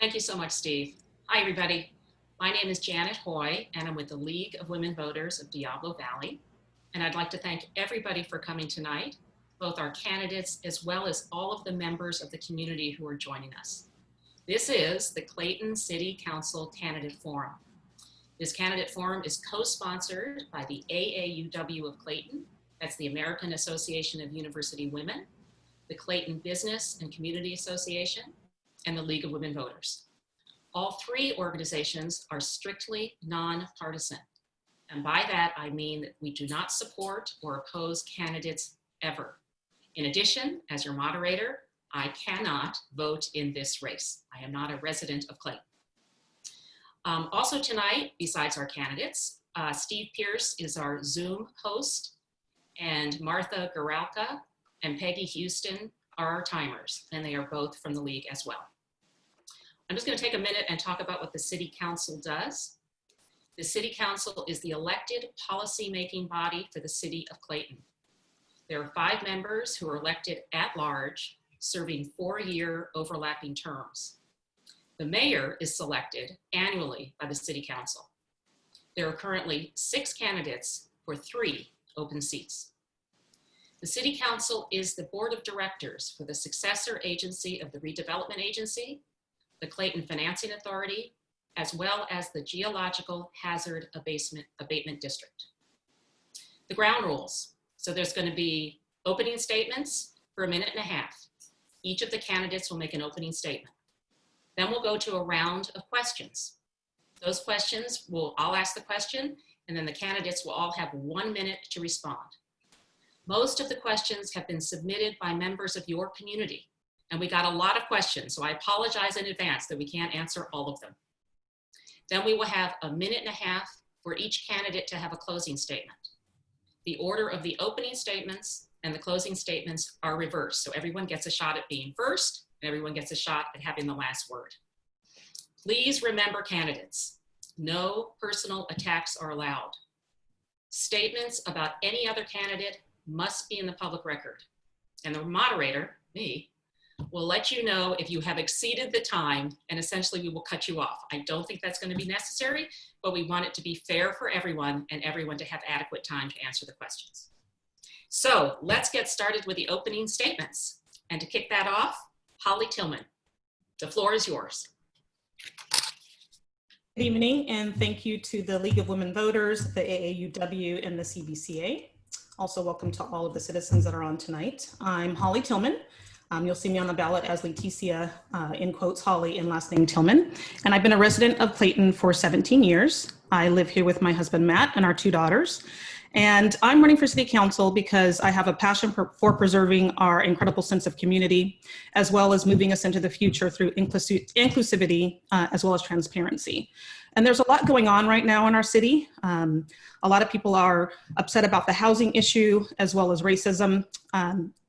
Thank you so much, Steve. Hi, everybody. My name is Janet Hoy, and I'm with the League of Women Voters of Diablo Valley. And I'd like to thank everybody for coming tonight, both our candidates as well as all of the members of the community who are joining us. This is the Clayton City Council Candidate Forum. This candidate forum is co-sponsored by the AAUW of Clayton, that's the American Association of University Women, the Clayton Business and Community Association, and the League of Women Voters. All three organizations are strictly nonpartisan. And by that, I mean that we do not support or oppose candidates ever. In addition, as your moderator, I cannot vote in this race. I am not a resident of Clayton. Also tonight, besides our candidates, Steve Pierce is our Zoom host, and Martha Garalka and Peggy Houston are our timers, and they are both from the League as well. I'm just going to take a minute and talk about what the City Council does. The City Council is the elected policy-making body for the City of Clayton. There are 5 members who are elected at large, serving 4-year overlapping terms. The mayor is selected annually by the City Council. There are currently 6 candidates for 3 open seats. The City Council is the board of directors for the successor agency of the Redevelopment Agency, the Clayton Financing Authority, as well as the Geological Hazard Abatement District. The ground rules. So there's going to be opening statements for 1.5 minutes. Each of the candidates will make an opening statement. Then we'll go to a round of questions. Those questions I'll ask the question, and then the candidates will all have 1 minute to respond. Most of the questions have been submitted by members of your community, and we got a lot of questions, so I apologize in advance that we can't answer all of them. Then we will have 1.5 minutes for each candidate to have a closing statement. The order of the opening statements and the closing statements are reversed, so everyone gets a shot at being first, and everyone gets a shot at having the last word. Please remember, candidates, no personal attacks are allowed. Statements about any other candidate must be in the public record. And the moderator, me, will let you know if you have exceeded the time, and essentially we will cut you off. I don't think that's going to be necessary, but we want it to be fair for everyone and everyone to have adequate time to answer the questions. So let's get started with the opening statements. And to kick that off, Holly Tillman, the floor is yours. Good evening, and thank you to the League of Women Voters, the AAUW, and the CBCA. Also, welcome to all of the citizens that are on tonight. I'm Holly Tillman. You'll see me on the ballot as Leticia, in quotes, Holly, and last name Tillman. And I've been a resident of Clayton for 17 years. I live here with my husband, Matt, and our 2 daughters. And I'm running for city council because I have a passion for preserving our incredible sense of community, as well as moving us into the future through inclusivity, as well as transparency. And there's a lot going on right now in our city. A lot of people are upset about the housing issue, as well as racism,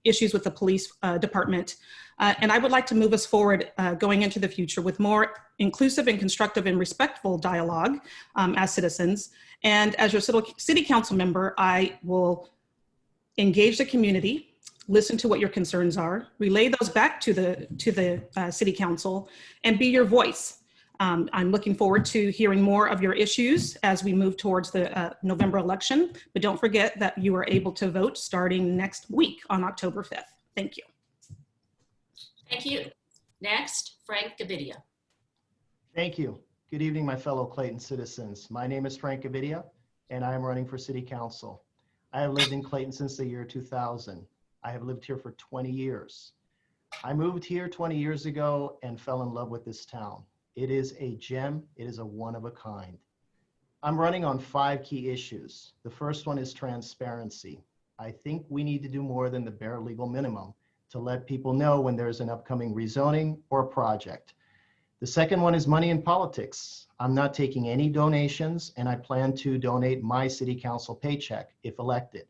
issues with the police department. And I would like to move us forward going into the future with more inclusive and constructive and respectful dialogue as citizens. And as your city council member, I will engage the community, listen to what your concerns are, relay those back to the city council, and be your voice. I'm looking forward to hearing more of your issues as we move towards the November election, but don't forget that you are able to vote starting next week on October 5th. Thank you. Thank you. Next, Frank Gavidia. Thank you. Good evening, my fellow Clayton citizens. My name is Frank Gavidia, and I am running for City Council. I have lived in Clayton since the year 2000. I have lived here for 20 years. I moved here 20 years ago and fell in love with this town. It is a gem. It is a one of a kind. I'm running on 5 key issues. The first one is transparency. I think we need to do more than the bare legal minimum to let people know when there's an upcoming rezoning or project. The second one is money in politics. I'm not taking any donations, and I plan to donate my city council paycheck if elected.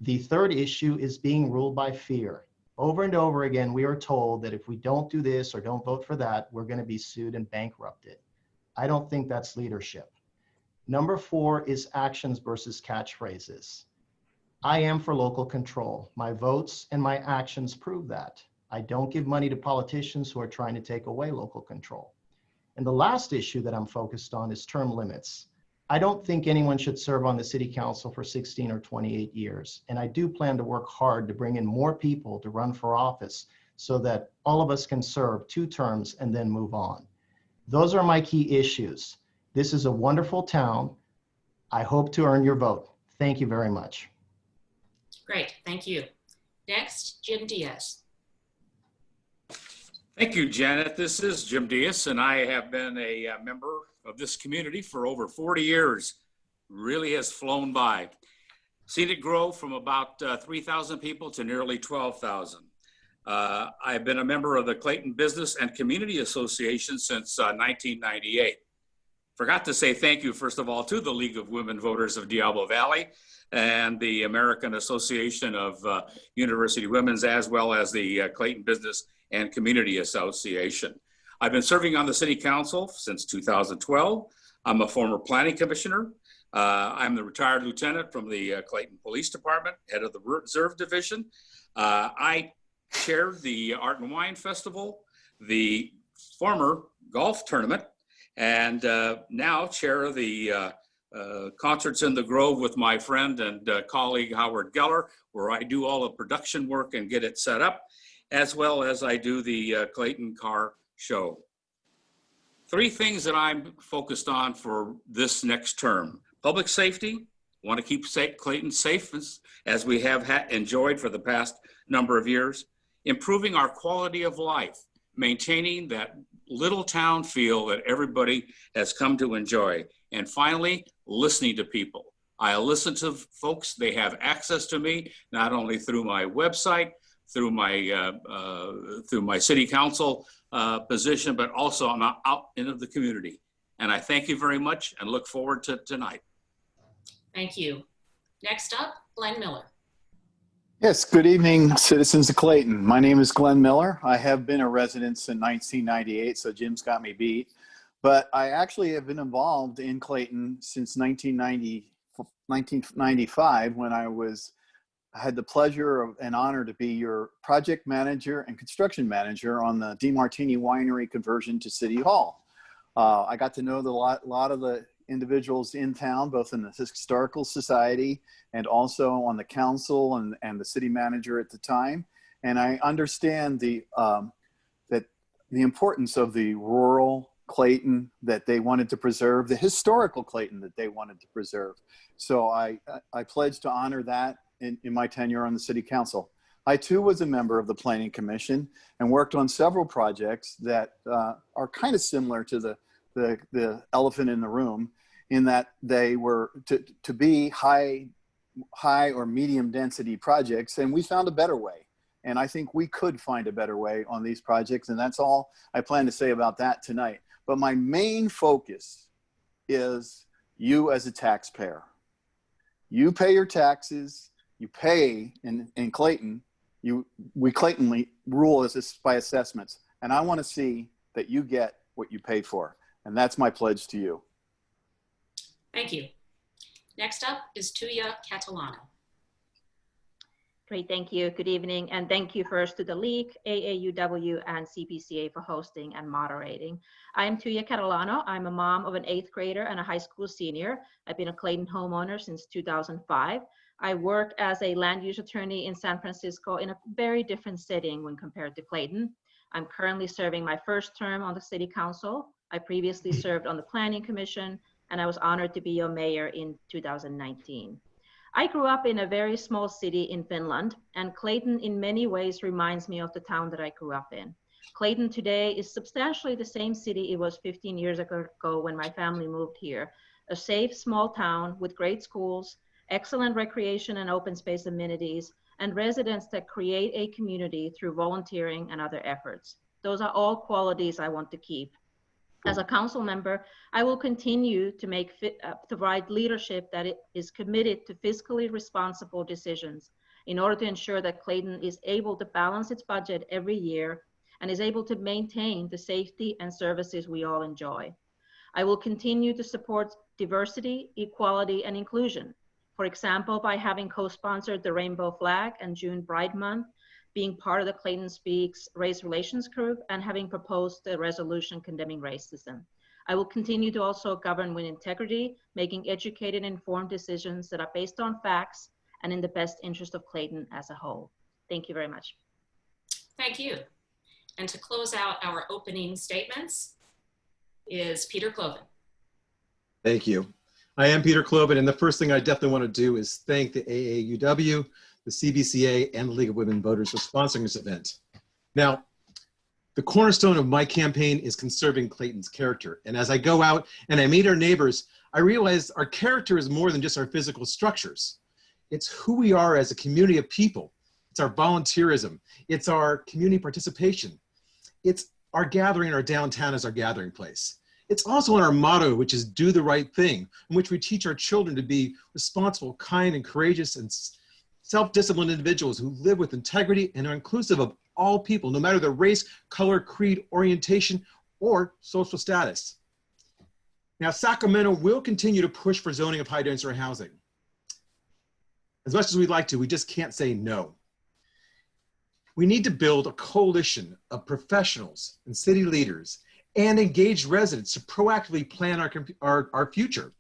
The third issue is being ruled by fear. Over and over again, we are told that if we don't do this or don't vote for that, we're going to be sued and bankrupted. I don't think that's leadership. Number 4 is actions versus catchphrases. I am for local control. My votes and my actions prove that. I don't give money to politicians who are trying to take away local control. And the last issue that I'm focused on is term limits. I don't think anyone should serve on the city council for 16 or 28 years. And I do plan to work hard to bring in more people to run for office so that all of us can serve 2 terms and then move on. Those are my key issues. This is a wonderful town. I hope to earn your vote. Thank you very much. Great, thank you. Next, Jim Diaz. Thank you, Janet. This is Jim Diaz, and I have been a member of this community for over 40 years. Really has flown by. Seen it grow from about 3,000 people to nearly 12,000. I've been a member of the Clayton Business and Community Association since 1998. Forgot to say thank you, first of all, to the League of Women Voters of Diablo Valley and the American Association of University Women's, as well as the Clayton Business and Community Association. I've been serving on the City Council since 2012. I'm a former planning commissioner. I'm the retired lieutenant from the Clayton Police Department, head of the Reserve Division. I chaired the Art and Wine Festival, the former golf tournament, and now chair the Concerts in the Grove with my friend and colleague Howard Geller, where I do all the production work and get it set up, as well as I do the Clayton Car Show. 3 things that I'm focused on for this next term. Public safety, want to keep Clayton safe as we have enjoyed for the past number of years. Improving our quality of life, maintaining that little town feel that everybody has come to enjoy. And finally, listening to people. I listen to folks, they have access to me, not only through my website, through my city council position, but also I'm out into the community. And I thank you very much and look forward to tonight. Thank you. Next up, Glenn Miller. Yes, good evening, citizens of Clayton. My name is Glenn Miller. I have been a resident since 1998, so Jim's got me beat. But I actually have been involved in Clayton since 1995 when I had the pleasure and honor to be your project manager and construction manager on the DeMartini Winery conversion to City Hall. I got to know a lot of the individuals in town, both in the Historical Society and also on the council and the city manager at the time. And I understand the importance of the rural Clayton that they wanted to preserve, the historical Clayton that they wanted to preserve. So I pledge to honor that in my tenure on the city council. I too was a member of the planning commission and worked on several projects that are kind of similar to the elephant in the room, in that they were to be high or medium density projects, and we found a better way. And I think we could find a better way on these projects, and that's all I plan to say about that tonight. But my main focus is you as a taxpayer. You pay your taxes, you pay in Clayton, we Clayton rule by assessments, and I want to see that you get what you pay for. And that's my pledge to you. Thank you. Next up is Tuija Catalano. Great, thank you. Good evening. And thank you first to the League, AAUW, and CPCA for hosting and moderating. I'm Tuija Catalano. I'm a mom of an 8th grader and a high school senior. I've been a Clayton homeowner since 2005. I work as a land use attorney in San Francisco in a very different setting when compared to Clayton. I'm currently serving my first term on the city council. I previously served on the planning commission, and I was honored to be your mayor in 2019. I grew up in a very small city in Finland, and Clayton in many ways reminds me of the town that I grew up in. Clayton today is substantially the same city it was 15 years ago when my family moved here. A safe, small town with great schools, excellent recreation and open space amenities, and residents that create a community through volunteering and other efforts. Those are all qualities I want to keep. As a council member, I will continue to provide leadership that is committed to fiscally responsible decisions in order to ensure that Clayton is able to balance its budget every year and is able to maintain the safety and services we all enjoy. I will continue to support diversity, equality, and inclusion. For example, by having co-sponsored the Rainbow Flag and June Pride Month, being part of the Clayton Speaks Race Relations Group, and having proposed the resolution condemning racism. I will continue to also govern with integrity, making educated, informed decisions that are based on facts and in the best interest of Clayton as a whole. Thank you very much. Thank you. And to close out our opening statements is Peter Cloven. Thank you. I am Peter Cloven, and the first thing I definitely want to do is thank the AAUW, the CBCA, and the League of Women Voters for sponsoring this event. Now, the cornerstone of my campaign is conserving Clayton's character. And as I go out and I meet our neighbors, I realize our character is more than just our physical structures. It's who we are as a community of people. It's our volunteerism. It's our community participation. It's our gathering in our downtown as our gathering place. It's also in our motto, which is do the right thing, in which we teach our children to be responsible, kind, and courageous, and self-disciplined individuals who live with integrity and are inclusive of all people, no matter their race, color, creed, orientation, or social status. Now, Sacramento will continue to push for zoning of high-density housing. As much as we'd like to, we just can't say no. We need to build a coalition of professionals and city leaders and engaged residents to proactively plan our future.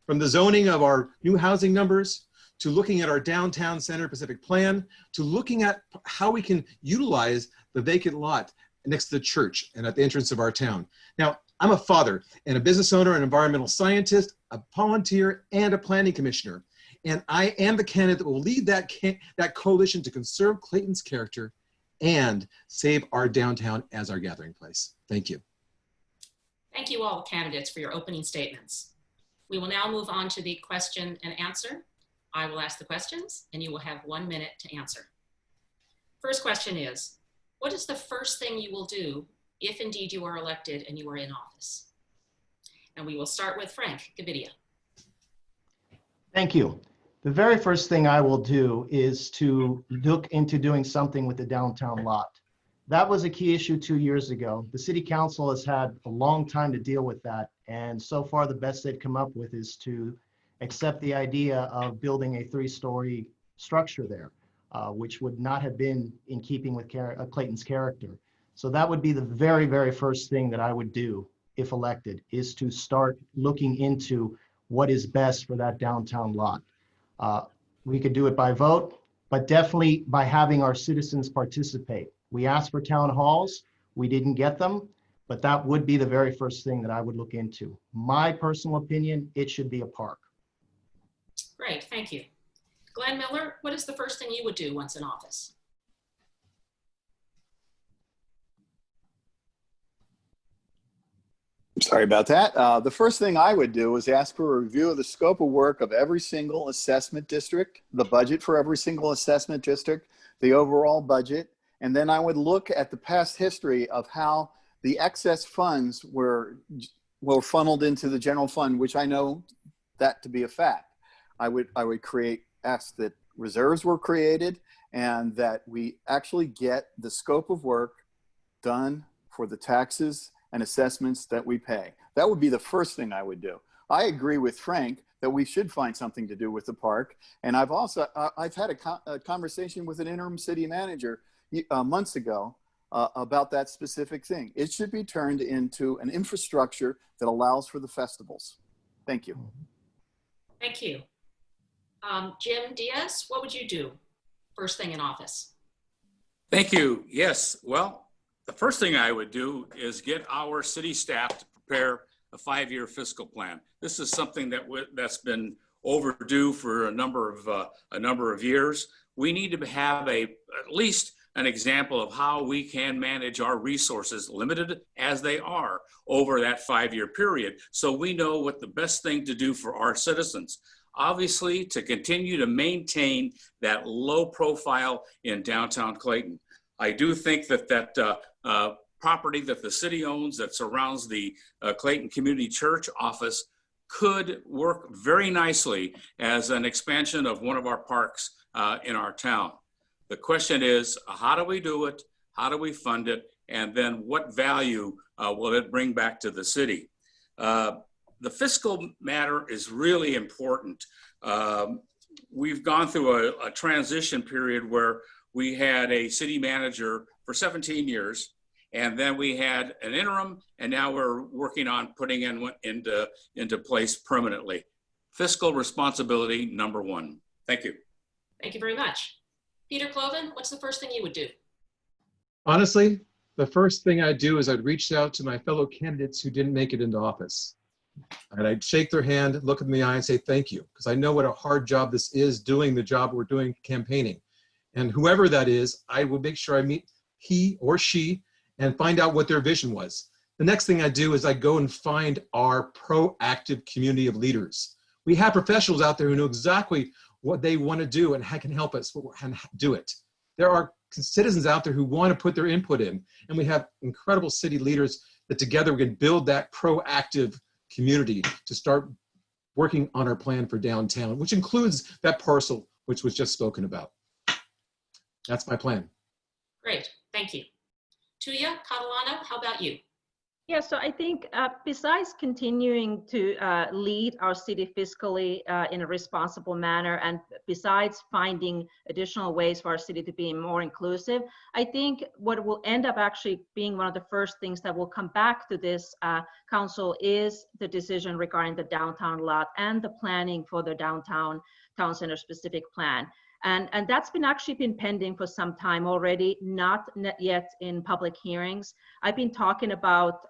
From the zoning of our new housing numbers, to looking at our downtown center Pacific plan, to looking at how we can utilize the vacant lot next to the church and at the entrance of our town. Now, I'm a father and a business owner, an environmental scientist, a volunteer, and a planning commissioner. And I am the candidate that will lead that coalition to conserve Clayton's character and save our downtown as our gathering place. Thank you. Thank you all candidates for your opening statements. We will now move on to the question and answer. I will ask the questions and you will have 1 minute to answer. First question is, what is the first thing you will do if indeed you are elected and you are in office? And we will start with Frank Gavidia. Thank you. The very first thing I will do is to look into doing something with the downtown lot. That was a key issue 2 years ago. The city council has had a long time to deal with that. And so far the best they've come up with is to accept the idea of building a 3-story structure there, which would not have been in keeping with Clayton's character. So that would be the very, very first thing that I would do if elected, is to start looking into what is best for that downtown lot. We could do it by vote, but definitely by having our citizens participate. We asked for town halls, we didn't get them, but that would be the very first thing that I would look into. My personal opinion, it should be a park. Great, thank you. Glenn Miller, what is the first thing you would do once in office? Sorry about that. The first thing I would do is ask for a review of the scope of work of every single assessment district, the budget for every single assessment district, the overall budget, and then I would look at the past history of how the excess funds were funneled into the general fund, which I know that to be a fact. I would ask that reserves were created and that we actually get the scope of work done for the taxes and assessments that we pay. That would be the first thing I would do. I agree with Frank that we should find something to do with the park. And I've had a conversation with an interim city manager months ago about that specific thing. It should be turned into an infrastructure that allows for the festivals. Thank you. Thank you. Jim Diaz, what would you do first thing in office? Thank you. Yes. Well, the first thing I would do is get our city staff to prepare a 5-year fiscal plan. This is something that's been overdue for a number of years. We need to have at least an example of how we can manage our resources, limited as they are, over that 5-year period, so we know what the best thing to do for our citizens. Obviously, to continue to maintain that low profile in downtown Clayton. I do think that property that the city owns that surrounds the Clayton Community Church office could work very nicely as an expansion of one of our parks in our town. The question is, how do we do it? How do we fund it? And then what value will it bring back to the city? The fiscal matter is really important. We've gone through a transition period where we had a city manager for 17 years, and then we had an interim, and now we're working on putting into place permanently. Fiscal responsibility, number one. Thank you. Thank you very much. Peter Cloven, what's the first thing you would do? Honestly, the first thing I'd do is I'd reach out to my fellow candidates who didn't make it into office. And I'd shake their hand, look them in the eye and say, thank you. Because I know what a hard job this is, doing the job we're doing campaigning. And whoever that is, I will make sure I meet he or she and find out what their vision was. The next thing I do is I go and find our proactive community of leaders. We have professionals out there who know exactly what they want to do and can help us and do it. There are citizens out there who want to put their input in, and we have incredible city leaders that together we can build that proactive community to start working on our plan for downtown, which includes that parcel which was just spoken about. That's my plan. Great, thank you. Tuija Catalano, how about you? Yeah, so I think besides continuing to lead our city fiscally in a responsible manner, and besides finding additional ways for our city to be more inclusive, I think what will end up actually being one of the first things that will come back to this council is the decision regarding the downtown lot and the planning for the downtown town center specific plan. And that's actually been pending for some time already, not yet in public hearings. I've been talking about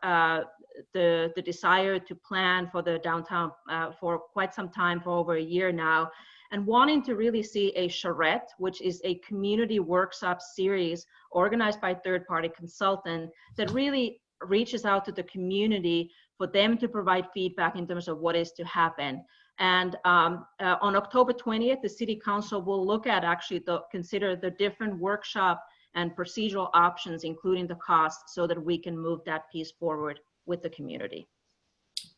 the desire to plan for the downtown for quite some time, for over a year now, and wanting to really see a charrette, which is a community workshop series organized by a third-party consultant that really reaches out to the community for them to provide feedback in terms of what is to happen. And on October 20th, the City Council will look at consider the different workshop and procedural options, including the cost, so that we can move that piece forward with the community.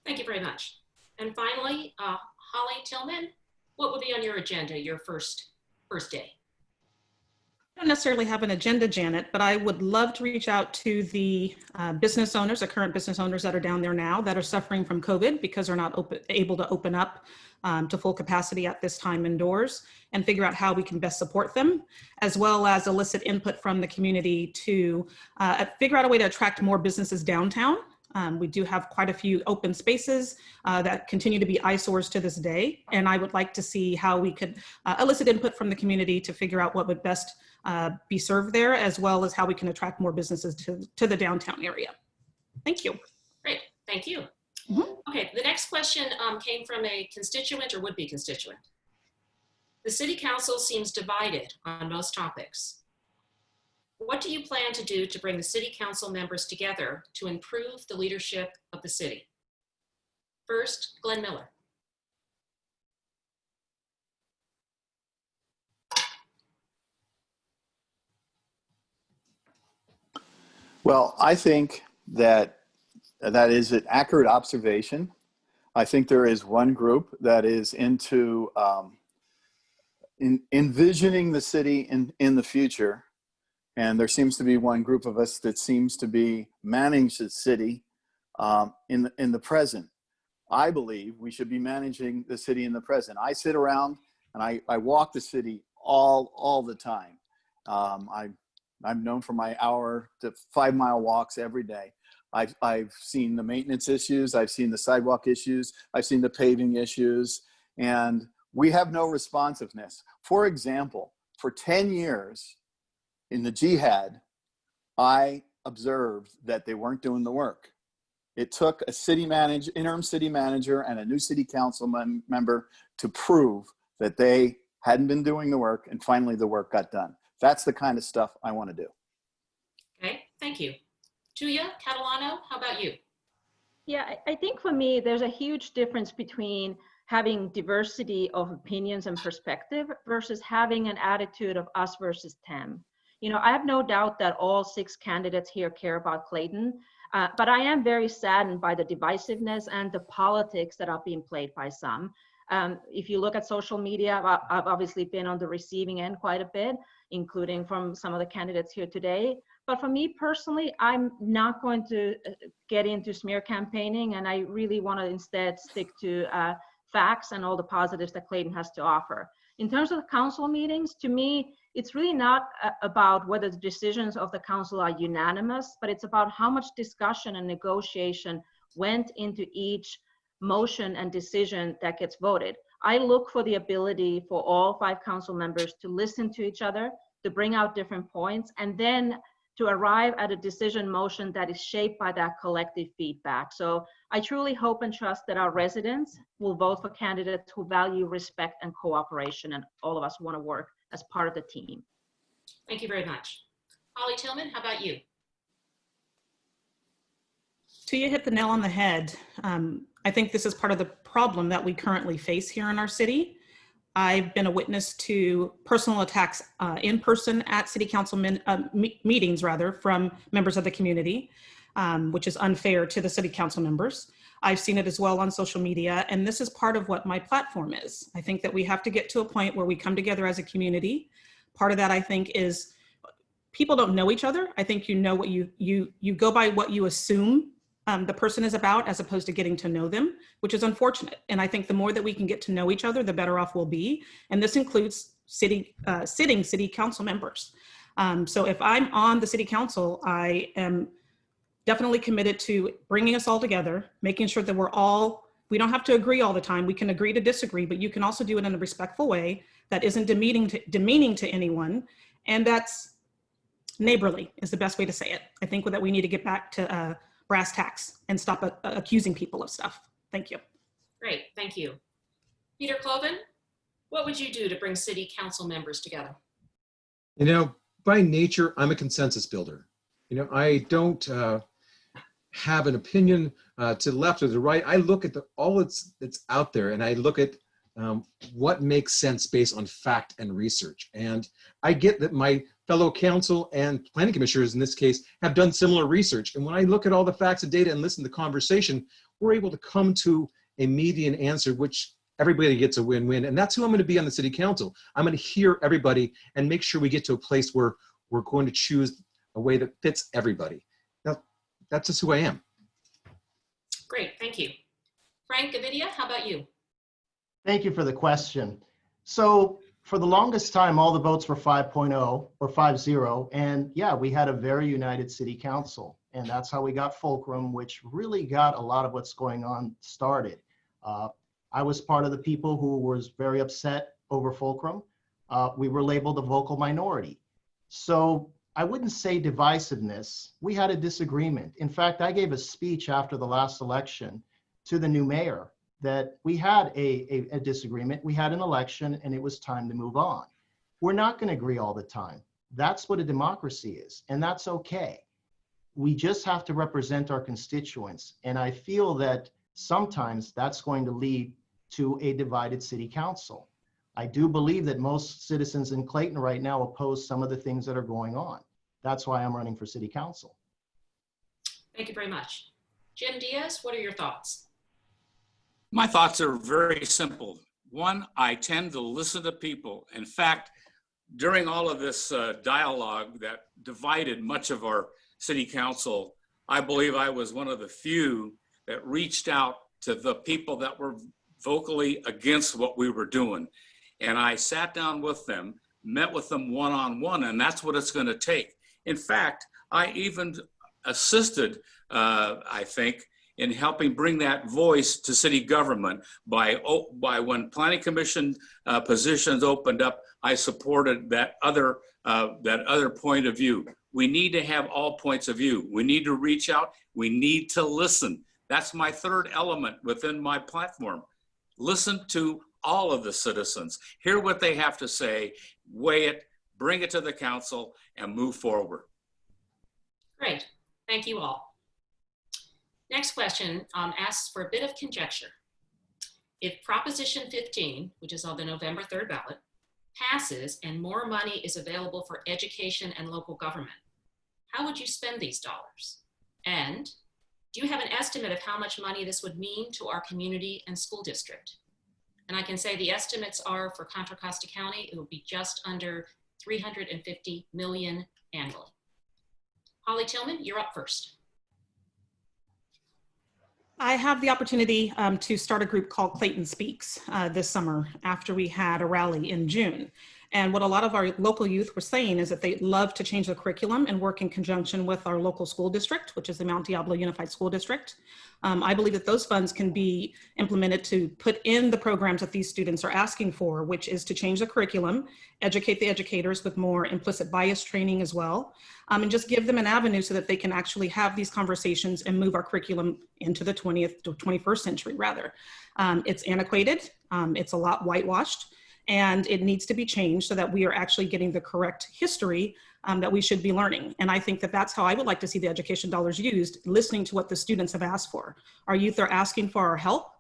Thank you very much. And finally, Holly Tillman, what will be on your agenda your first day? I don't necessarily have an agenda, Janet, but I would love to reach out to the business owners, the current business owners that are down there now that are suffering from COVID because they're not able to open up to full capacity at this time indoors, and figure out how we can best support them, as well as elicit input from the community to figure out a way to attract more businesses downtown. We do have quite a few open spaces that continue to be eyesores to this day, and I would like to see how we could elicit input from the community to figure out what would best be served there, as well as how we can attract more businesses to the downtown area. Thank you. Great, thank you. Mm-hmm. Okay, the next question came from a constituent or would-be constituent. The City Council seems divided on most topics. What do you plan to do to bring the City Council members together to improve the leadership of the city? First, Glenn Miller. Well, I think that is an accurate observation. I think there is one group that is into envisioning the city in the future. And there seems to be one group of us that seems to be managing the city in the present. I believe we should be managing the city in the present. I sit around and I walk the city all the time. I'm known for my hour to 5 mile walks every day. I've seen the maintenance issues. I've seen the sidewalk issues. I've seen the paving issues, and we have no responsiveness. For example, for 10 years in the jihad, I observed that they weren't doing the work. It took a interim city manager and a new city council member to prove that they hadn't been doing the work, and finally the work got done. That's the kind of stuff I want to do. Okay, thank you. Tuija Catalano, how about you? Yeah, I think for me, there's a huge difference between having diversity of opinions and perspective versus having an attitude of us versus them. You know, I have no doubt that all 6 candidates here care about Clayton, but I am very saddened by the divisiveness and the politics that are being played by some. If you look at social media, I've obviously been on the receiving end quite a bit, including from some of the candidates here today. But for me personally, I'm not going to get into smear campaigning, and I really want to instead stick to facts and all the positives that Clayton has to offer. In terms of council meetings, to me, it's really not about whether the decisions of the council are unanimous, but it's about how much discussion and negotiation went into each motion and decision that gets voted. I look for the ability for all 5 council members to listen to each other, to bring out different points, and then to arrive at a decision motion that is shaped by that collective feedback. So I truly hope and trust that our residents will vote for candidates who value respect and cooperation, and all of us want to work as part of the team. Thank you very much. Holly Tillman, how about you? Tuija hit the nail on the head. I think this is part of the problem that we currently face here in our city. I've been a witness to personal attacks in person at city council meetings from members of the community, which is unfair to the city council members. I've seen it as well on social media, and this is part of what my platform is. I think that we have to get to a point where we come together as a community. Part of that, I think, is people don't know each other. I think you know what you go by what you assume the person is about, as opposed to getting to know them, which is unfortunate. And I think the more that we can get to know each other, the better off we'll be. And this includes sitting city council members. So if I'm on the city council, I am definitely committed to bringing us all together, making sure that we don't have to agree all the time. We can agree to disagree, but you can also do it in a respectful way that isn't demeaning to anyone. And that's neighborly is the best way to say it. I think that we need to get back to brass tacks and stop accusing people of stuff. Thank you. Great, thank you. Peter Cloven, what would you do to bring city council members together? You know, by nature, I'm a consensus builder. You know, I don't have an opinion to the left or the right. I look at all that's out there, and I look at what makes sense based on fact and research. And I get that my fellow council and planning commissioners in this case have done similar research. And when I look at all the facts and data and listen to the conversation, we're able to come to a median answer, which everybody gets a win-win. And that's who I'm going to be on the city council. I'm going to hear everybody and make sure we get to a place where we're going to choose a way that fits everybody. Now, that's just who I am. Great, thank you. Frank Gavidia, how about you? Thank you for the question. So for the longest time, all the votes were 5.0 or 5-0. And yeah, we had a very united city council. And that's how we got Fulcrum, which really got a lot of what's going on started. I was part of the people who was very upset over Fulcrum. We were labeled a vocal minority. So I wouldn't say divisiveness. We had a disagreement. In fact, I gave a speech after the last election to the new mayor that we had a disagreement. We had an election and it was time to move on. We're not going to agree all the time. That's what a democracy is, and that's okay. We just have to represent our constituents. And I feel that sometimes that's going to lead to a divided city council. I do believe that most citizens in Clayton right now oppose some of the things that are going on. That's why I'm running for city council. Thank you very much. Jim Diaz, what are your thoughts? My thoughts are very simple. One, I tend to listen to people. In fact, during all of this dialogue that divided much of our city council, I believe I was one of the few that reached out to the people that were vocally against what we were doing. And I sat down with them, met with them one-on-one, and that's what it's going to take. In fact, I even assisted, I think, in helping bring that voice to city government by when planning commission positions opened up, I supported that other point of view. We need to have all points of view. We need to reach out. We need to listen. That's my third element within my platform. Listen to all of the citizens, hear what they have to say, weigh it, bring it to the council, and move forward. Great, thank you all. Next question asks for a bit of conjecture. If Proposition 15, which is on the November 3rd ballot, passes and more money is available for education and local government, how would you spend these dollars? And do you have an estimate of how much money this would mean to our community and school district? And I can say the estimates are for Contra Costa County, it will be just under $350 million annually. Holly Tillman, you're up first. I have the opportunity to start a group called Clayton Speaks this summer after we had a rally in June. And what a lot of our local youth were saying is that they love to change the curriculum and work in conjunction with our local school district, which is the Mount Diablo Unified School District. I believe that those funds can be implemented to put in the programs that these students are asking for, which is to change the curriculum, educate the educators with more implicit bias training as well, and just give them an avenue so that they can actually have these conversations and move our curriculum into the 20th to 21st century rather. It's antiquated, it's a lot whitewashed, and it needs to be changed so that we are actually getting the correct history that we should be learning. And I think that that's how I would like to see the education dollars used, listening to what the students have asked for. Our youth are asking for our help.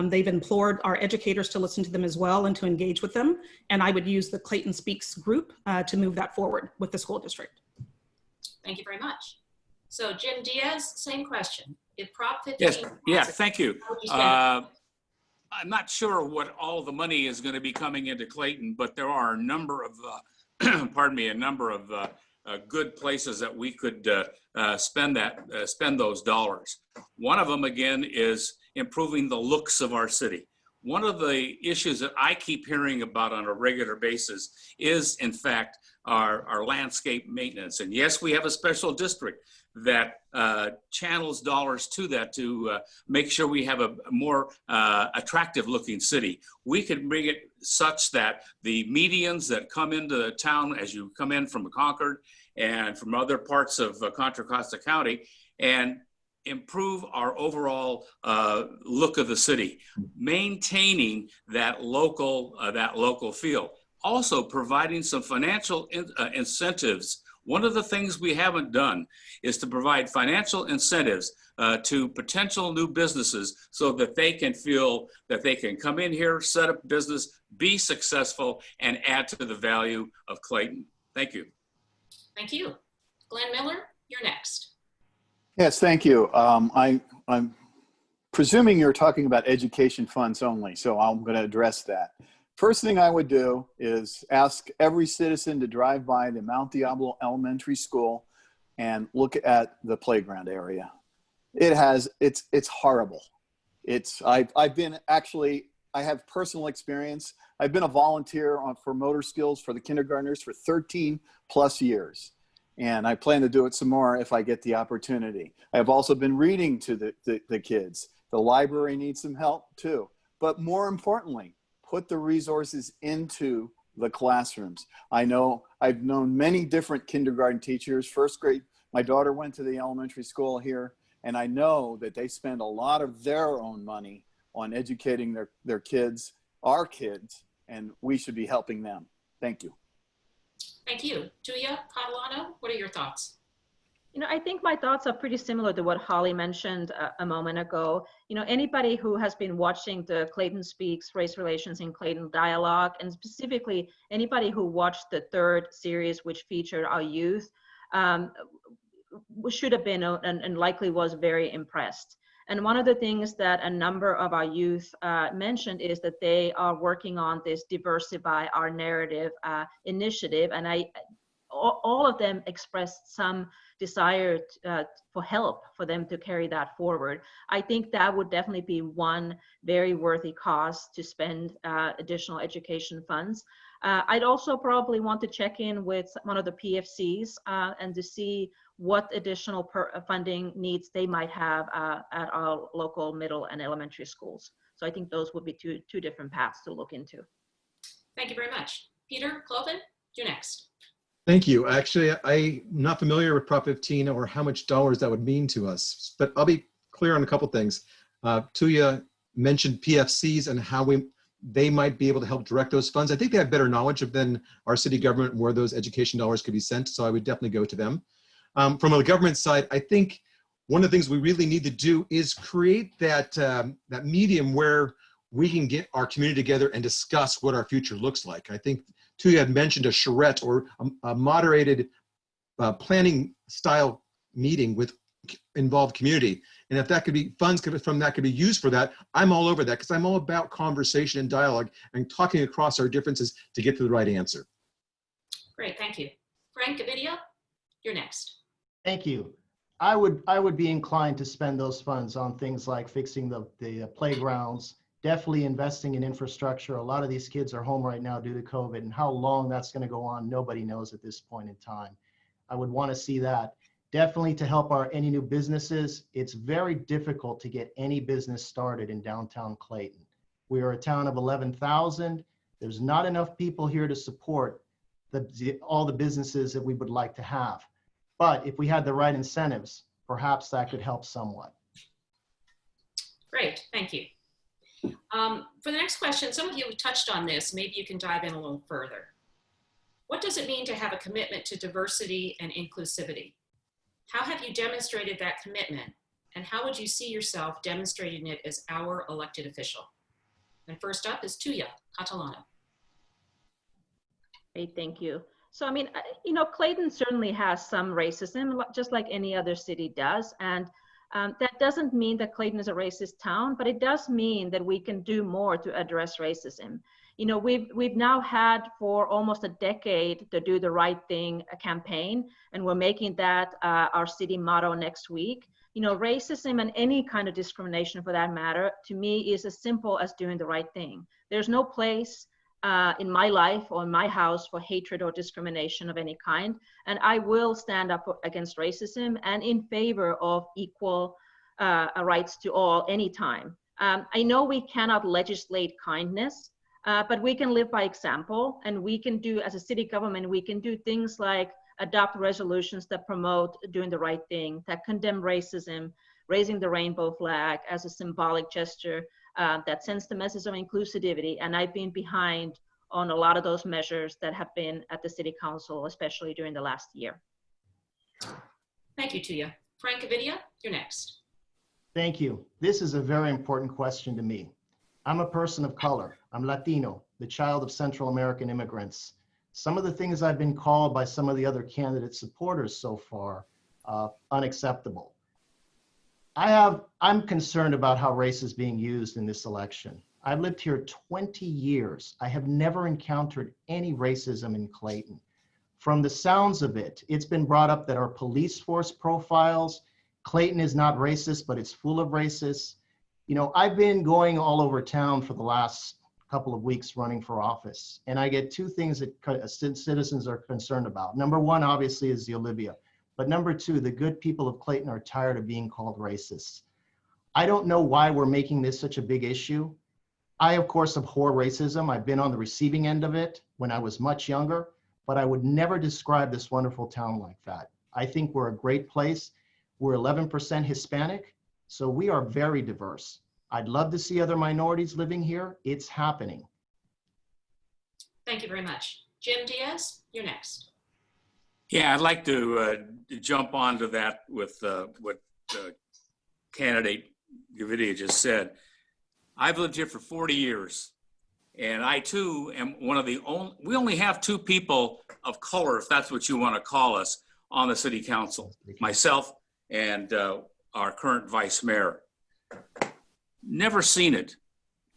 They've implored our educators to listen to them as well and to engage with them. And I would use the Clayton Speaks group to move that forward with the school district. Thank you very much. So Jim Diaz, same question. If Prop 15 Yes, yeah, thank you. how would you spend it? I'm not sure what all the money is going to be coming into Clayton, but there are a number of, pardon me, a number of good places that we could spend those dollars. One of them, again, is improving the looks of our city. One of the issues that I keep hearing about on a regular basis is, in fact, our landscape maintenance. And yes, we have a special district that channels dollars to that to make sure we have a more attractive looking city. We could bring it such that the medians that come into the town as you come in from Concord and from other parts of Contra Costa County and improve our overall look of the city, maintaining that local feel. Also providing some financial incentives. One of the things we haven't done is to provide financial incentives to potential new businesses so that they can feel that they can come in here, set up business, be successful, and add to the value of Clayton. Thank you. Thank you. Glenn Miller, you're next. Yes, thank you. I'm presuming you're talking about education funds only, so I'm going to address that. First thing I would do is ask every citizen to drive by the Mount Diablo Elementary School and look at the playground area. It's horrible. I have personal experience. I've been a volunteer for motor skills for the kindergartners for 13 plus years. And I plan to do it some more if I get the opportunity. I've also been reading to the kids. The library needs some help too. But more importantly, put the resources into the classrooms. I've known many different kindergarten teachers, first grade. My daughter went to the elementary school here, and I know that they spend a lot of their own money on educating their kids, our kids, and we should be helping them. Thank you. Thank you. Tuija Catalano, what are your thoughts? You know, I think my thoughts are pretty similar to what Holly mentioned a moment ago. You know, anybody who has been watching the Clayton Speaks Race Relations in Clayton dialogue, and specifically anybody who watched the third series, which featured our youth, should have been and likely was very impressed. And one of the things that a number of our youth mentioned is that they are working on this Diversify Our Narrative initiative. And all of them expressed some desire for help for them to carry that forward. I think that would definitely be one very worthy cause to spend additional education funds. I'd also probably want to check in with one of the PFCs and to see what additional funding needs they might have at our local middle and elementary schools. So I think those would be two different paths to look into. Thank you very much. Peter Cloven, you're next. Thank you. Actually, I'm not familiar with Prop 15 or how much dollars that would mean to us, but I'll be clear on a couple things. Tuija mentioned PFCs and how they might be able to help direct those funds. I think they have better knowledge than our city government where those education dollars could be sent, so I would definitely go to them. From a government side, I think one of the things we really need to do is create that, that medium where we can get our community together and discuss what our future looks like. I think Tuija had mentioned a charrette or a moderated planning style meeting with involved community. And if that could be, funds from that could be used for that, I'm all over that because I'm all about conversation and dialogue and talking across our differences to get to the right answer. Great, thank you. Frank Gavidia, you're next. Thank you. I would be inclined to spend those funds on things like fixing the playgrounds, definitely investing in infrastructure. A lot of these kids are home right now due to COVID, and how long that's going to go on, nobody knows at this point in time. I would want to see that. Definitely to help any new businesses. It's very difficult to get any business started in downtown Clayton. We are a town of 11,000. There's not enough people here to support all the businesses that we would like to have. But if we had the right incentives, perhaps that could help somewhat. Great, thank you. For the next question, some of you have touched on this. Maybe you can dive in a little further. What does it mean to have a commitment to diversity and inclusivity? How have you demonstrated that commitment? And how would you see yourself demonstrating it as our elected official? And first up is Tuija Catalano. Great, thank you. So, I mean, you know, Clayton certainly has some racism, just like any other city does. And that doesn't mean that Clayton is a racist town, but it does mean that we can do more to address racism. You know, we've now had for almost a decade the Do the Right Thing campaign, and we're making that our city motto next week. You know, racism and any kind of discrimination for that matter, to me, is as simple as doing the right thing. There's no place in my life or in my house for hatred or discrimination of any kind. And I will stand up against racism and in favor of equal rights to all anytime. I know we cannot legislate kindness, but we can live by example, and we can do, as a city government, we can do things like adopt resolutions that promote doing the right thing, that condemn racism, raising the rainbow flag as a symbolic gesture that sends the message of inclusivity. And I've been behind on a lot of those measures that have been at the City Council, especially during the last year. Thank you, Tuija. Frank Gavidia, you're next. Thank you. This is a very important question to me. I'm a person of color. I'm Latino, the child of Central American immigrants. Some of the things I've been called by some of the other candidate supporters so far, unacceptable. I'm concerned about how race is being used in this election. I've lived here 20 years. I have never encountered any racism in Clayton. From the sounds of it, it's been brought up that our police force profiles, Clayton is not racist, but it's full of racists. You know, I've been going all over town for the last couple of weeks running for office, and I get two things that citizens are concerned about. Number one, obviously, is the Olivia. But number two, the good people of Clayton are tired of being called racists. I don't know why we're making this such a big issue. I, of course, abhor racism. I've been on the receiving end of it when I was much younger, but I would never describe this wonderful town like that. I think we're a great place. We're 11% Hispanic, so we are very diverse. I'd love to see other minorities living here. It's happening. Thank you very much. Jim Diaz, you're next. Yeah, I'd like to jump onto that with what candidate Gavidia just said. I've lived here for 40 years, and I too am one of the we only have two people of color, if that's what you want to call us, on the city council, myself and our current vice mayor. Never seen it,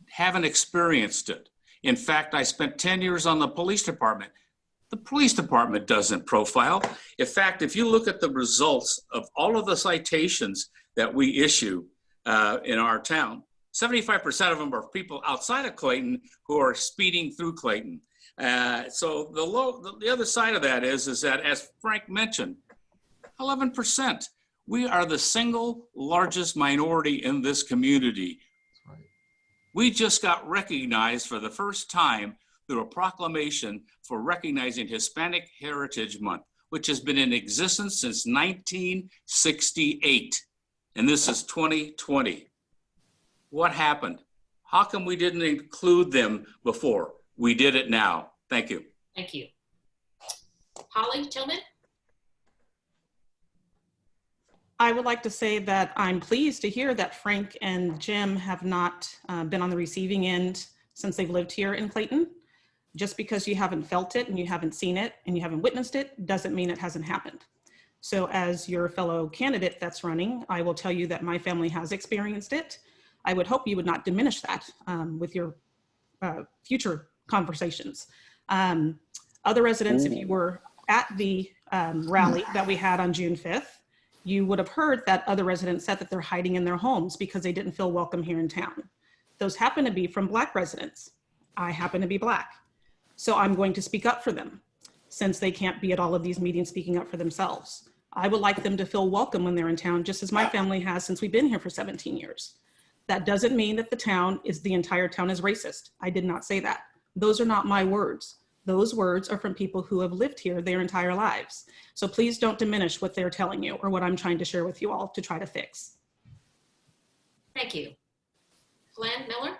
haven't experienced it. In fact, I spent 10 years on the police department. The police department doesn't profile. In fact, if you look at the results of all of the citations that we issue in our town, 75% of them are people outside of Clayton who are speeding through Clayton. So the other side of that is that, as Frank mentioned, 11%. We are the single largest minority in this community. That's right. We just got recognized for the first time through a proclamation for recognizing Hispanic Heritage Month, which has been in existence since 1968. And this is 2020. What happened? How come we didn't include them before? We did it now. Thank you. Thank you. Holly Tillman? I would like to say that I'm pleased to hear that Frank and Jim have not been on the receiving end since they've lived here in Clayton. Just because you haven't felt it and you haven't seen it and you haven't witnessed it doesn't mean it hasn't happened. So as your fellow candidate that's running, I will tell you that my family has experienced it. I would hope you would not diminish that with your future conversations. Other residents, if you were at the rally that we had on June 5th, You would have heard that other residents said that they're hiding in their homes because they didn't feel welcome here in town. Those happen to be from Black residents. I happen to be Black. So I'm going to speak up for them since they can't be at all of these meetings speaking up for themselves. I would like them to feel welcome when they're in town, just as my family has since we've been here for 17 years. That doesn't mean that the entire town is racist. I did not say that. Those are not my words. Those words are from people who have lived here their entire lives. So please don't diminish what they're telling you or what I'm trying to share with you all to try to fix. Thank you. Glenn Miller?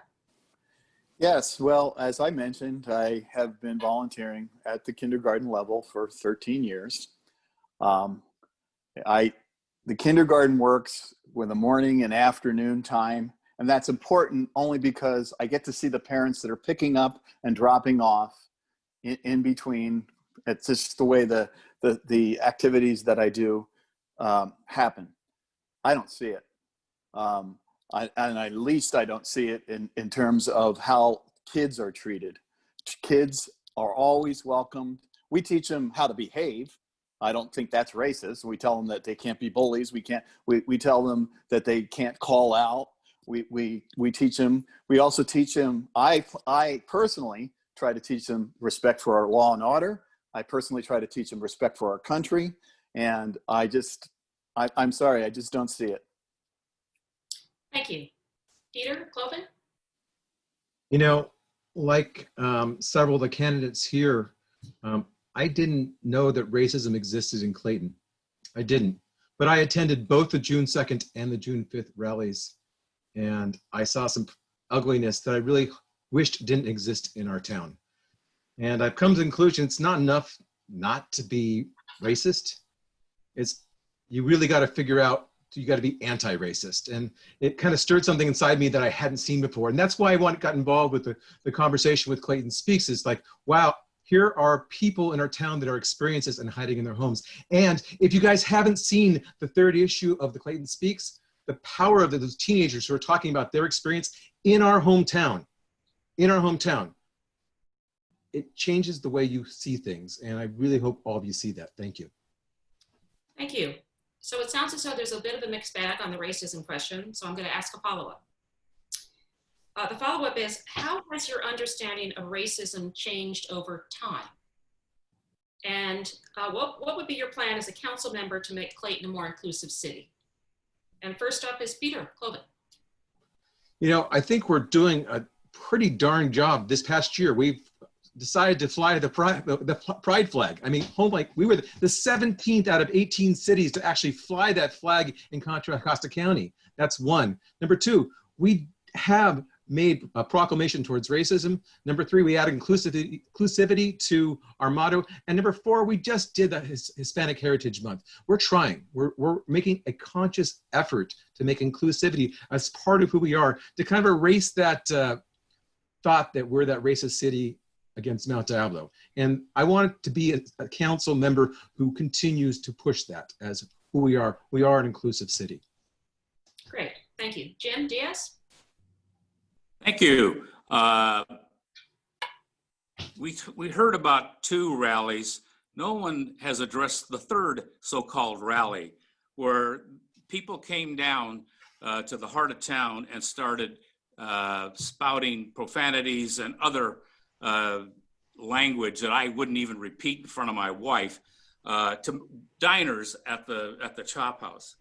Yes, well, as I mentioned, I have been volunteering at the kindergarten level for 13 years. The kindergarten works with the morning and afternoon time, and that's important only because I get to see the parents that are picking up and dropping off in between. It's just the way the activities that I do happen. I don't see it. And at least I don't see it in terms of how kids are treated. Kids are always welcomed. We teach them how to behave. I don't think that's racist. We tell them that they can't be bullies. We tell them that they can't call out. We teach them. We also teach them. I personally try to teach them respect for our law and order. I personally try to teach them respect for our country. And I'm sorry, I just don't see it. Thank you. Peter Cloven? You know, like several of the candidates here, I didn't know that racism existed in Clayton. I didn't. But I attended both the June 2nd and the June 5th rallies, and I saw some ugliness that I really wished didn't exist in our town. And I've come to the conclusion it's not enough not to be racist. You really got to figure out, you got to be anti-racist. And it kind of stirred something inside me that I hadn't seen before. And that's why I got involved with the conversation with Clayton Speaks. Is like, wow, here are people in our town that are experiencing this and hiding in their homes. And if you guys haven't seen the 3rd issue of the Clayton Speaks, the power of those teenagers who are talking about their experience in our hometown, it changes the way you see things. And I really hope all of you see that. Thank you. Thank you. So it sounds as though there's a bit of a mixed bag on the racism question. So I'm going to ask a follow-up. The follow-up is, how has your understanding of racism changed over time? And what would be your plan as a council member to make Clayton a more inclusive city? And first up is Peter Cloven. You know, I think we're doing a pretty darn job. This past year, we've decided to fly the pride flag. I mean, we were the 17th out of 18 cities to actually fly that flag in Contra Costa County. That's one. Number 2, we have made a proclamation towards racism. Number 3, we added inclusivity to our motto. And number 4, we just did the Hispanic Heritage Month. We're trying. We're making a conscious effort to make inclusivity as part of who we are, to kind of erase that thought that we're that racist city against Mount Diablo. And I want to be a council member who continues to push that as who we are. We are an inclusive city. Great, thank you. Jim Diaz? Thank you. We heard about 2 rallies. No one has addressed the 3rd so-called rally, where people came down to the heart of town and started spouting profanities and other language that I wouldn't even repeat in front of my wife, to diners at the Chop House.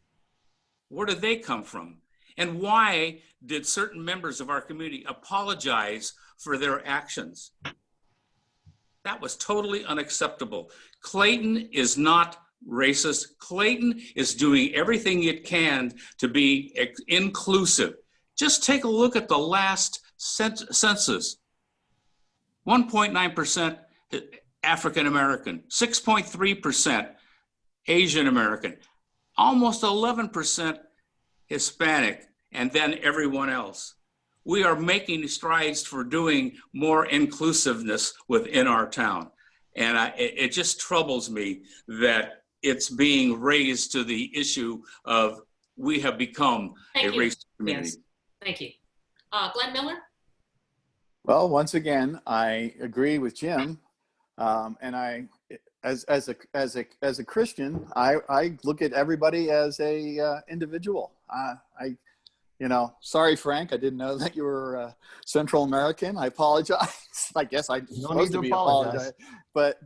Where did they come from? And why did certain members of our community apologize for their actions? That was totally unacceptable. Clayton is not racist. Clayton is doing everything it can to be inclusive. Just take a look at the last census. 1.9% African American, 6.3% Asian American, almost 11% Hispanic, and then everyone else. We are making strides for doing more inclusiveness within our town. And it just troubles me that it's being raised to the issue of we have become a racist community. Yes. Thank you. Glenn Miller? Well, once again, I agree with Jim, and as a Christian, I look at everybody as a individual. Sorry, Frank, I didn't know that you were Central American. I apologize. I guess I'm No supposed need to be to apologize. But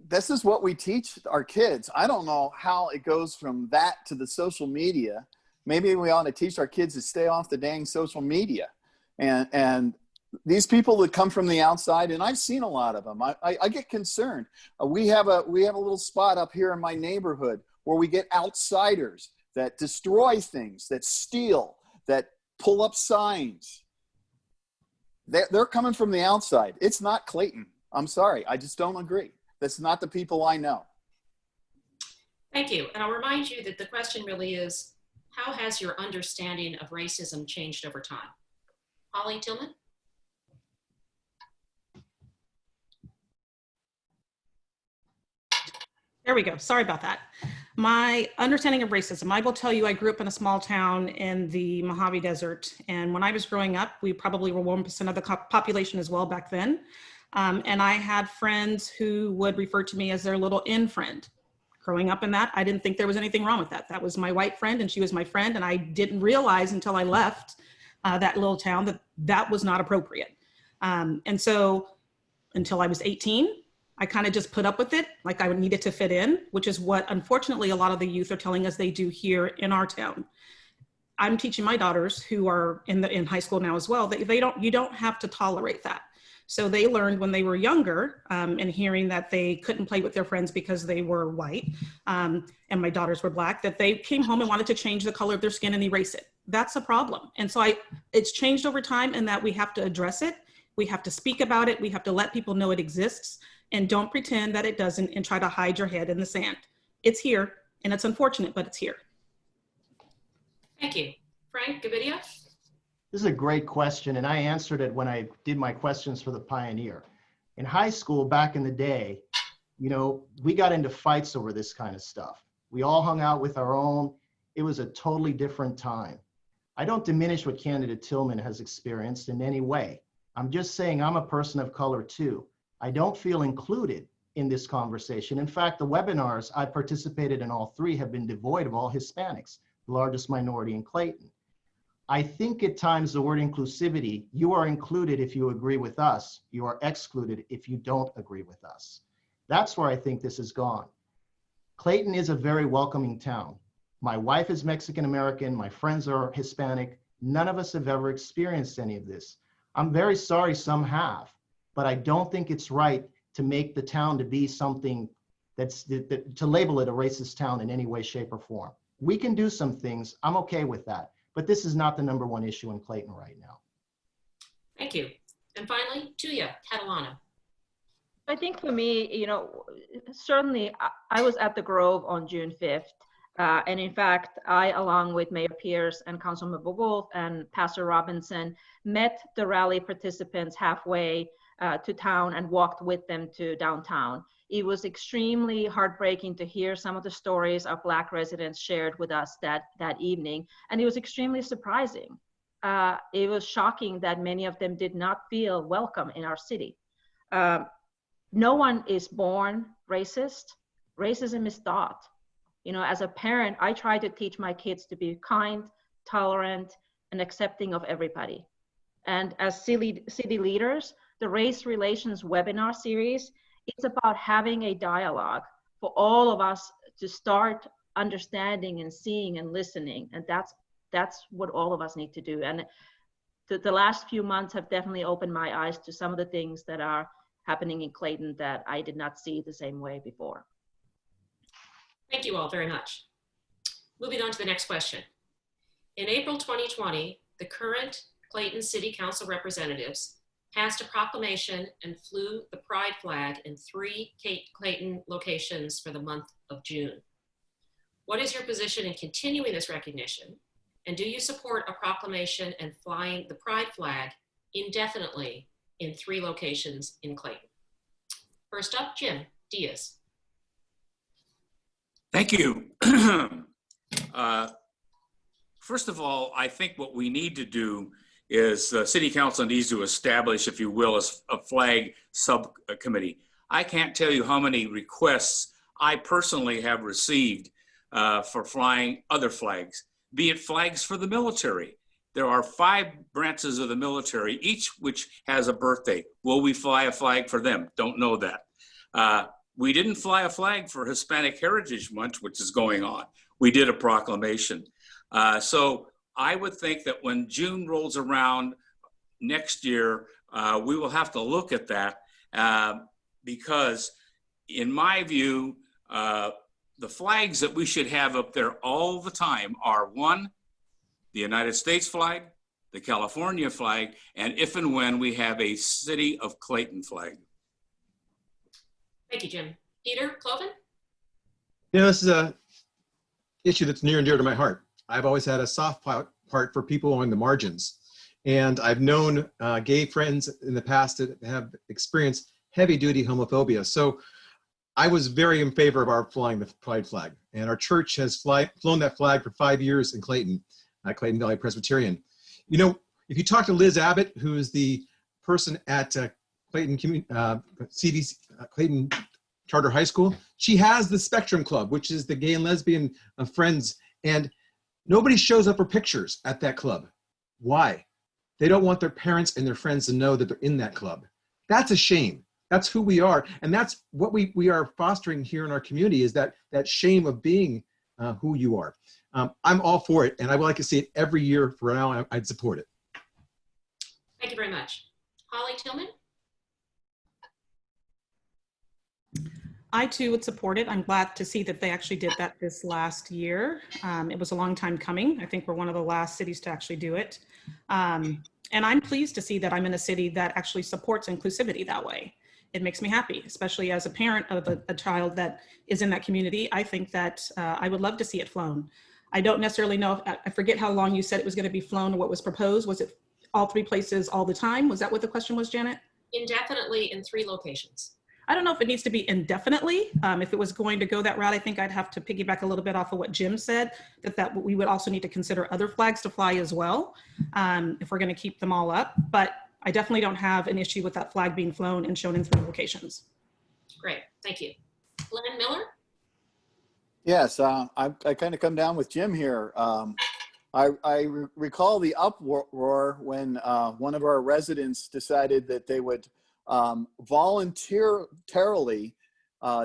this is what we teach our kids. I don't know how it goes from that to the social media. Maybe we ought to teach our kids to stay off the dang social media. And these people that come from the outside, and I've seen a lot of them, I get concerned. We have a little spot up here in my neighborhood where we get outsiders that destroy things, that steal, that pull up signs. They're coming from the outside. It's not Clayton. I'm sorry. I just don't agree. That's not the people I know. Thank you. And I'll remind you that the question really is, how has your understanding of racism changed over time? Holly Tillman? There we go. Sorry about that. My understanding of racism, I will tell you, I grew up in a small town in the Mojave Desert. And when I was growing up, we probably were 1% of the population as well back then. And I had friends who would refer to me as their little in friend. Growing up in that, I didn't think there was anything wrong with that. That was my white friend and she was my friend. And I didn't realize until I left that little town that that was not appropriate. And so until I was 18, I kind of just put up with it, like I needed to fit in, which is what unfortunately a lot of the youth are telling us they do here in our town. I'm teaching my daughters who are in high school now as well, that you don't have to tolerate that. So they learned when they were younger and hearing that they couldn't play with their friends because they were white and my daughters were black, that they came home and wanted to change the color of their skin and erase it. That's a problem. And so it's changed over time and that we have to address it. We have to speak about it. We have to let people know it exists and don't pretend that it doesn't and try to hide your head in the sand. It's here and it's unfortunate, but it's here. Thank you. Frank, Gavidia? This is a great question, and I answered it when I did my questions for the Pioneer. In high school, back in the day, we got into fights over this kind of stuff. We all hung out with our own. It was a totally different time. I don't diminish what candidate Tillman has experienced in any way. I'm just saying I'm a person of color too. I don't feel included in this conversation. In fact, the webinars I participated in, all three, have been devoid of all Hispanics, the largest minority in Clayton. I think at times the word inclusivity, you are included if you agree with us, you are excluded if you don't agree with us. That's where I think this has gone. Clayton is a very welcoming town. My wife is Mexican American, my friends are Hispanic. None of us have ever experienced any of this. I'm very sorry some have, but I don't think it's right to make the town to be something to label it a racist town in any way, shape, or form. We can do some things, I'm okay with that. But this is not the #1 issue in Clayton right now. Thank you. And finally, Tuija Catalano. I think for me, certainly I was at the Grove on June 5th. And in fact, I, along with Mayor Pierce and Councilmember Wolf and Pastor Robinson, met the rally participants halfway to town and walked with them to downtown. It was extremely heartbreaking to hear some of the stories our Black residents shared with us that evening. And it was extremely surprising. It was shocking that many of them did not feel welcome in our city. No one is born racist. Racism is taught. As a parent, I try to teach my kids to be kind, tolerant, and accepting of everybody. And as city leaders, the Race Relations webinar series, it's about having a dialogue for all of us to start understanding and seeing and listening. And that's what all of us need to do. And the last few months have definitely opened my eyes to some of the things that are happening in Clayton that I did not see the same way before. Thank you all very much. Moving on to the next question. In April 2020, the current Clayton City Council representatives passed a proclamation and flew the pride flag in 3 Clayton locations for the month of June. What is your position in continuing this recognition? And do you support a proclamation and flying the pride flag indefinitely in 3 locations in Clayton? First up, Jim Diaz. Thank you. First of all, I think what we need to do is the city council needs to establish, if you will, a flag subcommittee. I can't tell you how many requests I personally have received for flying other flags, be it flags for the military. There are 5 branches of the military, each which has a birthday. Will we fly a flag for them? Don't know that. We didn't fly a flag for Hispanic Heritage Month, which is going on. We did a proclamation. So I would think that when June rolls around next year, we will have to look at that because in my view, the flags that we should have up there all the time are 1, the United States flag, the California flag, and if and when we have a City of Clayton flag. Thank you, Jim. Peter, Cloven? You know, this is a issue that's near and dear to my heart. I've always had a soft part for people on the margins. And I've known gay friends in the past that have experienced heavy duty homophobia. So I was very in favor of our flying the pride flag. And our church has flown that flag for 5 years in Clayton, Clayton Valley Presbyterian. You know, if you talk to Liz Abbott, who is the person at Clayton Clayton Charter High School, she has the Spectrum Club, which is the gay and lesbian friends. And nobody shows up for pictures at that club. Why? They don't want their parents and their friends to know that they're in that club. That's a shame. That's who we are. And that's what we are fostering here in our community, is that shame of being who you are. I'm all for it, and I would like to see it every year. For now, I'd support it. Thank you very much. Holly Tillman? I too would support it. I'm glad to see that they actually did that this last year. It was a long time coming. I think we're one of the last cities to actually do it. And I'm pleased to see that I'm in a city that actually supports inclusivity that way. It makes me happy, especially as a parent of a child that is in that community. I think that I would love to see it flown. I don't necessarily know, I forget how long you said it was going to be flown or what was proposed. Was it all 3 places all the time? Was that what the question was, Janet? Indefinitely in 3 locations. I don't know if it needs to be indefinitely. If it was going to go that route, I think I'd have to piggyback a little bit off of what Jim said, that we would also need to consider other flags to fly as well, if we're going to keep them all up. But I definitely don't have an issue with that flag being flown and shown in 3 locations. Great, thank you. Glenn Miller? Yes, I kind of come down with Jim here. I recall the uproar when one of our residents decided that they would voluntarily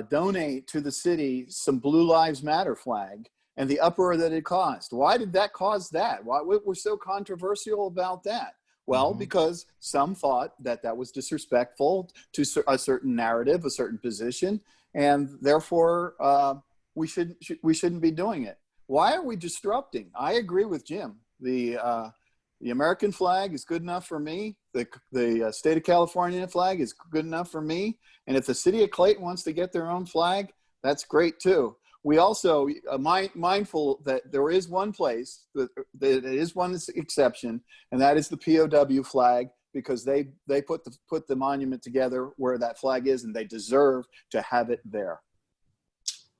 donate to the city some Blue Lives Matter flag, and the uproar that it caused. Why did that cause that? Why we're so controversial about that? Well, because some thought that that was disrespectful to a certain narrative, a certain position, and therefore we shouldn't be doing it. Why are we disrupting? I agree with Jim. The American flag is good enough for me. The state of California flag is good enough for me. And if the city of Clayton wants to get their own flag, that's great too. We also mindful that there is one place that is one exception, and that is the POW flag, because they put the monument together where that flag is, and they deserve to have it there.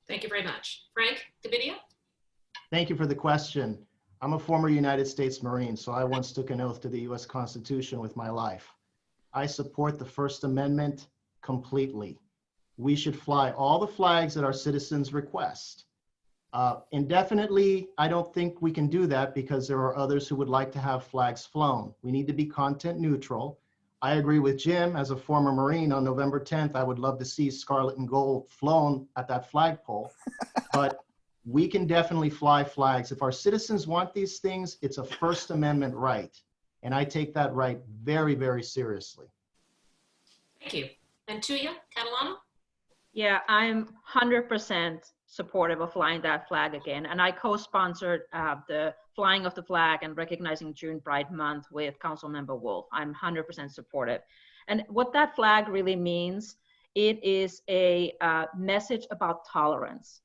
Thank you very much. Frank Gavidia? Thank you for the question. I'm a former United States Marine, so I once took an oath to the US Constitution with my life. I support the First Amendment completely. We should fly all the flags that our citizens request. Indefinitely, I don't think we can do that because there are others who would like to have flags flown. We need to be content neutral. I agree with Jim. As a former Marine, on November 10th, I would love to see scarlet and gold flown at that flagpole, but we can definitely fly flags. If our citizens want these things, it's a First Amendment right. And I take that right very, very seriously. Thank you. And Tuija Catalano? Yeah, I'm 100% supportive of flying that flag again. And I co-sponsored the flying of the flag and recognizing June Pride Month with Councilmember Wolf. I'm 100% supportive. And what that flag really means, it is a message about tolerance.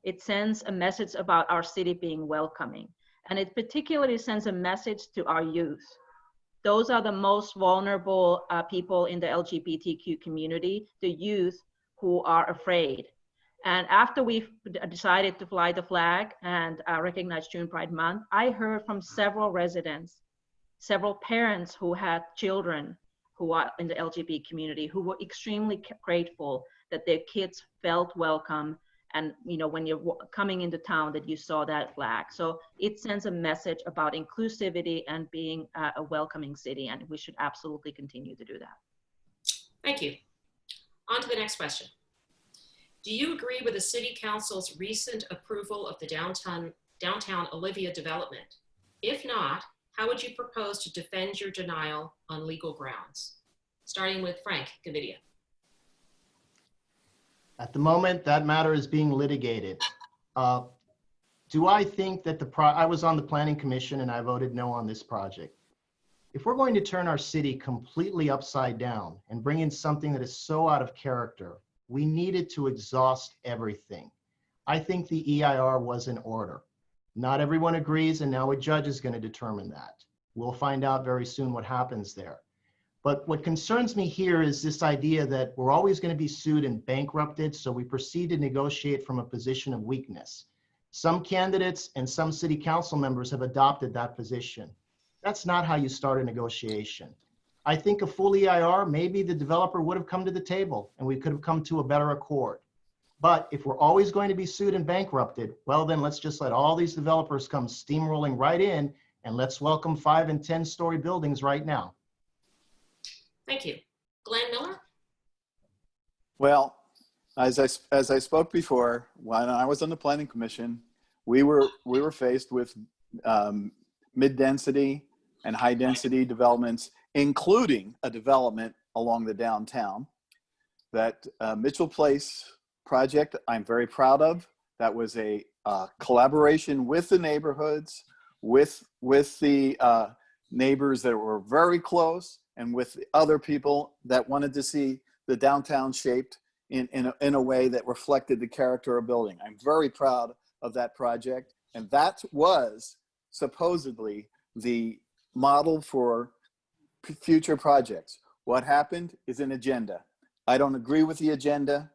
It sends a message about our city being welcoming. And it particularly sends a message to our youth. Those are the most vulnerable people in the LGBTQ community, the youth who are afraid. And after we decided to fly the flag and recognize June Pride Month, I heard from several residents several parents who had children who are in the LGBT community who were extremely grateful that their kids felt welcome. And when you're coming into town, that you saw that flag. So it sends a message about inclusivity and being a welcoming city, and we should absolutely continue to do that. Thank you. On to the next question. Do you agree with the City Council's recent approval of the downtown Olivia development? If not, how would you propose to defend your denial on legal grounds? Starting with Frank Gavidia. At the moment, that matter is being litigated. Do I think that I was on the Planning Commission and I voted no on this project. If we're going to turn our city completely upside down and bring in something that is so out of character, we needed to exhaust everything. I think the EIR was in order. Not everyone agrees, and now a judge is going to determine that. We'll find out very soon what happens there. But what concerns me here is this idea that we're always going to be sued and bankrupted, so we proceed to negotiate from a position of weakness. Some candidates and some city council members have adopted that position. That's not how you start a negotiation. I think a full EIR, maybe the developer would have come to the table and we could have come to a better accord. But if we're always going to be sued and bankrupted, well, then let's just let all these developers come steamrolling right in and let's welcome 5- and 10-story buildings right now. Thank you. Glenn Miller? Well, as I spoke before, when I was on the Planning Commission, we were faced with mid-density and high-density developments, including a development along the downtown. That Mitchell Place project I'm very proud of. That was a collaboration with the neighborhoods, with the neighbors that were very close, and with other people that wanted to see the downtown shaped in a way that reflected the character of building. I'm very proud of that project. And that was supposedly the model for future projects. What happened is an agenda. I don't agree with the agenda.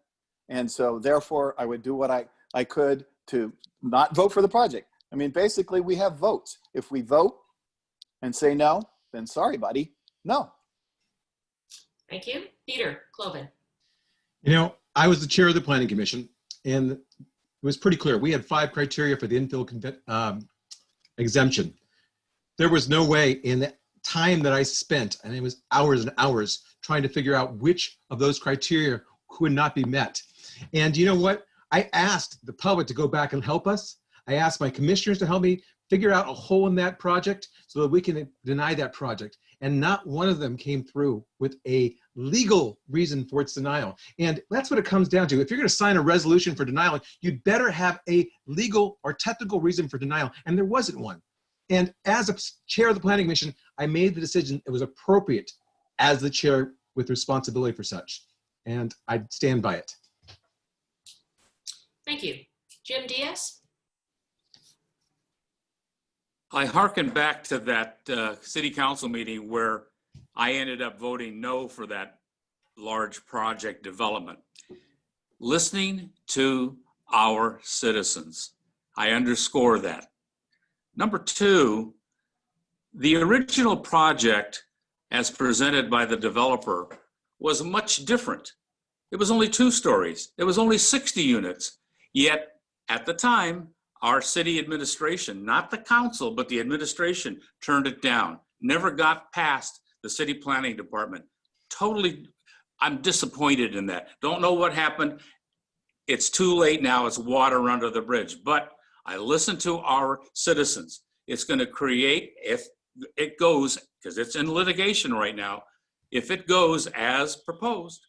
And so therefore I would do what I could to not vote for the project. I mean, basically we have votes. If we vote and say no, then sorry, buddy, no. Thank you. Peter Cloven. I was the chair of the Planning Commission, and it was pretty clear. We had 5 criteria for the infill exemption. There was no way in the time that I spent, and it was hours and hours, trying to figure out which of those criteria could not be met. And you know what? I asked the public to go back and help us. I asked my commissioners to help me figure out a hole in that project so that we can deny that project. And not one of them came through with a legal reason for its denial. And that's what it comes down to. If you're going to sign a resolution for denial, you'd better have a legal or technical reason for denial. And there wasn't one. And as a chair of the Planning Commission, I made the decision it was appropriate as the chair with responsibility for such. And I stand by it. Thank you. Jim Diaz? I hearken back to that city council meeting where I ended up voting no for that large project development. Listening to our citizens. I underscore that. Number 2, the original project as presented by the developer was much different. It was only 2 stories. It was only 60 units. Yet at the time, our city administration, not the council, but the administration turned it down. Never got past the city planning department. Totally, I'm disappointed in that. Don't know what happened. It's too late now. It's water under the bridge. But I listen to our citizens. It's going to create, if it goes, because it's in litigation right now, if it goes as proposed,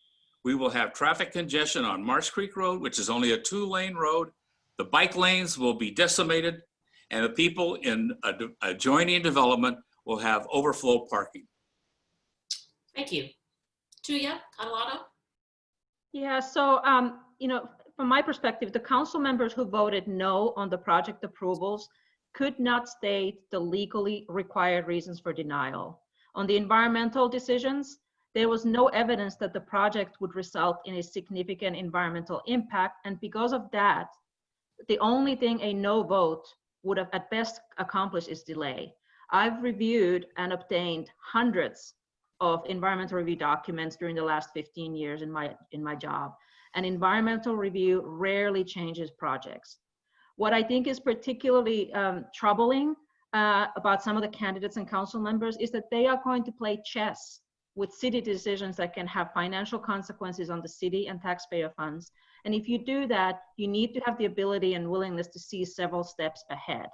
we will have traffic congestion on Marsh Creek Road, which is only a 2-lane road. The bike lanes will be decimated, and the people in adjoining development will have overflow parking. Thank you. Tuija Catalano? Yeah, so, from my perspective, the council members who voted no on the project approvals could not state the legally required reasons for denial. On the environmental decisions, there was no evidence that the project would result in a significant environmental impact, and because of that, the only thing a no vote would have at best accomplished is delay. I've reviewed and obtained hundreds of environmental review documents during the last 15 years in my job, and environmental review rarely changes projects. What I think is particularly troubling about some of the candidates and council members is that they are going to play chess with city decisions that can have financial consequences on the city and taxpayer funds. And if you do that, you need to have the ability and willingness to see several steps ahead.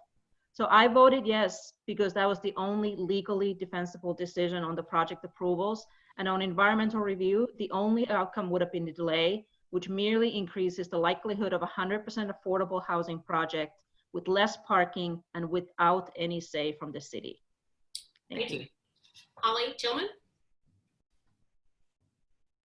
So I voted yes, because that was the only legally defensible decision on the project approvals. And on environmental review, the only outcome would have been the delay, which merely increases the likelihood of 100% affordable housing project with less parking and without any say from the city. Thank you. Holly Tillman?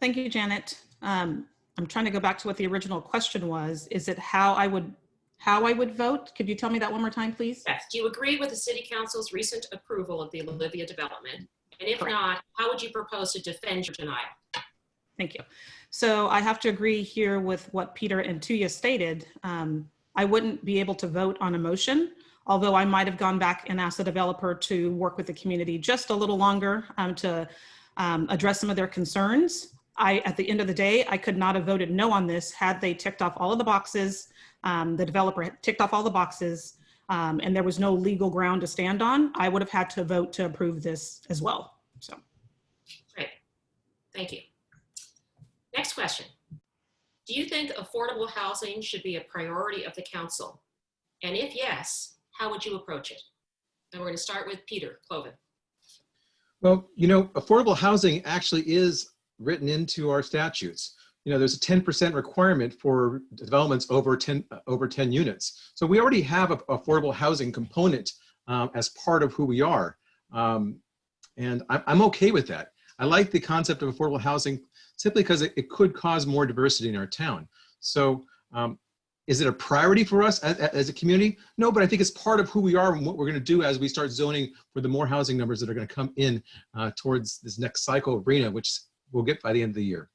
Thank you, Janet. I'm trying to go back to what the original question was. Is it how I would vote? Could you tell me that one more time, please? Yes. Do you agree with the City Council's recent approval of the Olivia development? And if Correct. not, how would you propose to defend your denial? Thank you. So I have to agree here with what Peter and Tuija stated. I wouldn't be able to vote on a motion, although I might have gone back and asked the developer to work with the community just a little longer to address some of their concerns. At the end of the day, I could not have voted no on this had they ticked off all of the boxes. The developer had ticked off all the boxes, and there was no legal ground to stand on. I would have had to vote to approve this as well. So, Great. Thank you. Next question. Do you think affordable housing should be a priority of the council? And if yes, how would you approach it? And we're going to start with Peter Cloven. Well, you know, affordable housing actually is written into our statutes. You know, there's a 10% requirement for developments over 10 units. So we already have an affordable housing component as part of who we are. And I'm okay with that. I like the concept of affordable housing simply because it could cause more diversity in our town. So is it a priority for us as a community? No, but I think it's part of who we are and what we're going to do as we start zoning for the more housing numbers that are going to come in towards this next cycle of RENA, which we'll get by the end of the year.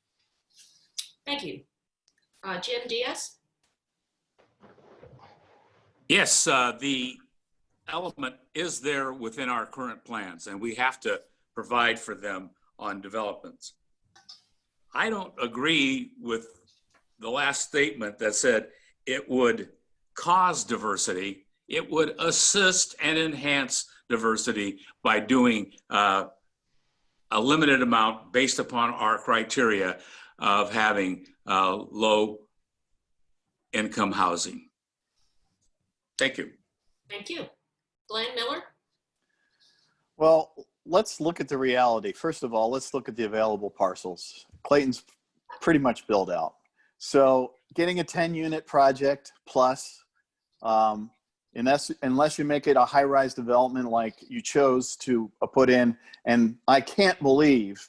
Thank you. Jim Diaz? Yes, the element is there within our current plans, and we have to provide for them on developments. I don't agree with the last statement that said it would cause diversity. It would assist and enhance diversity by doing a limited amount based upon our criteria of having low income housing. Thank you. Thank you. Glenn Miller? Well, let's look at the reality. First of all, let's look at the available parcels. Clayton's pretty much built out. So getting a 10-unit project plus, unless you make it a high-rise development like you chose to put in, and I can't believe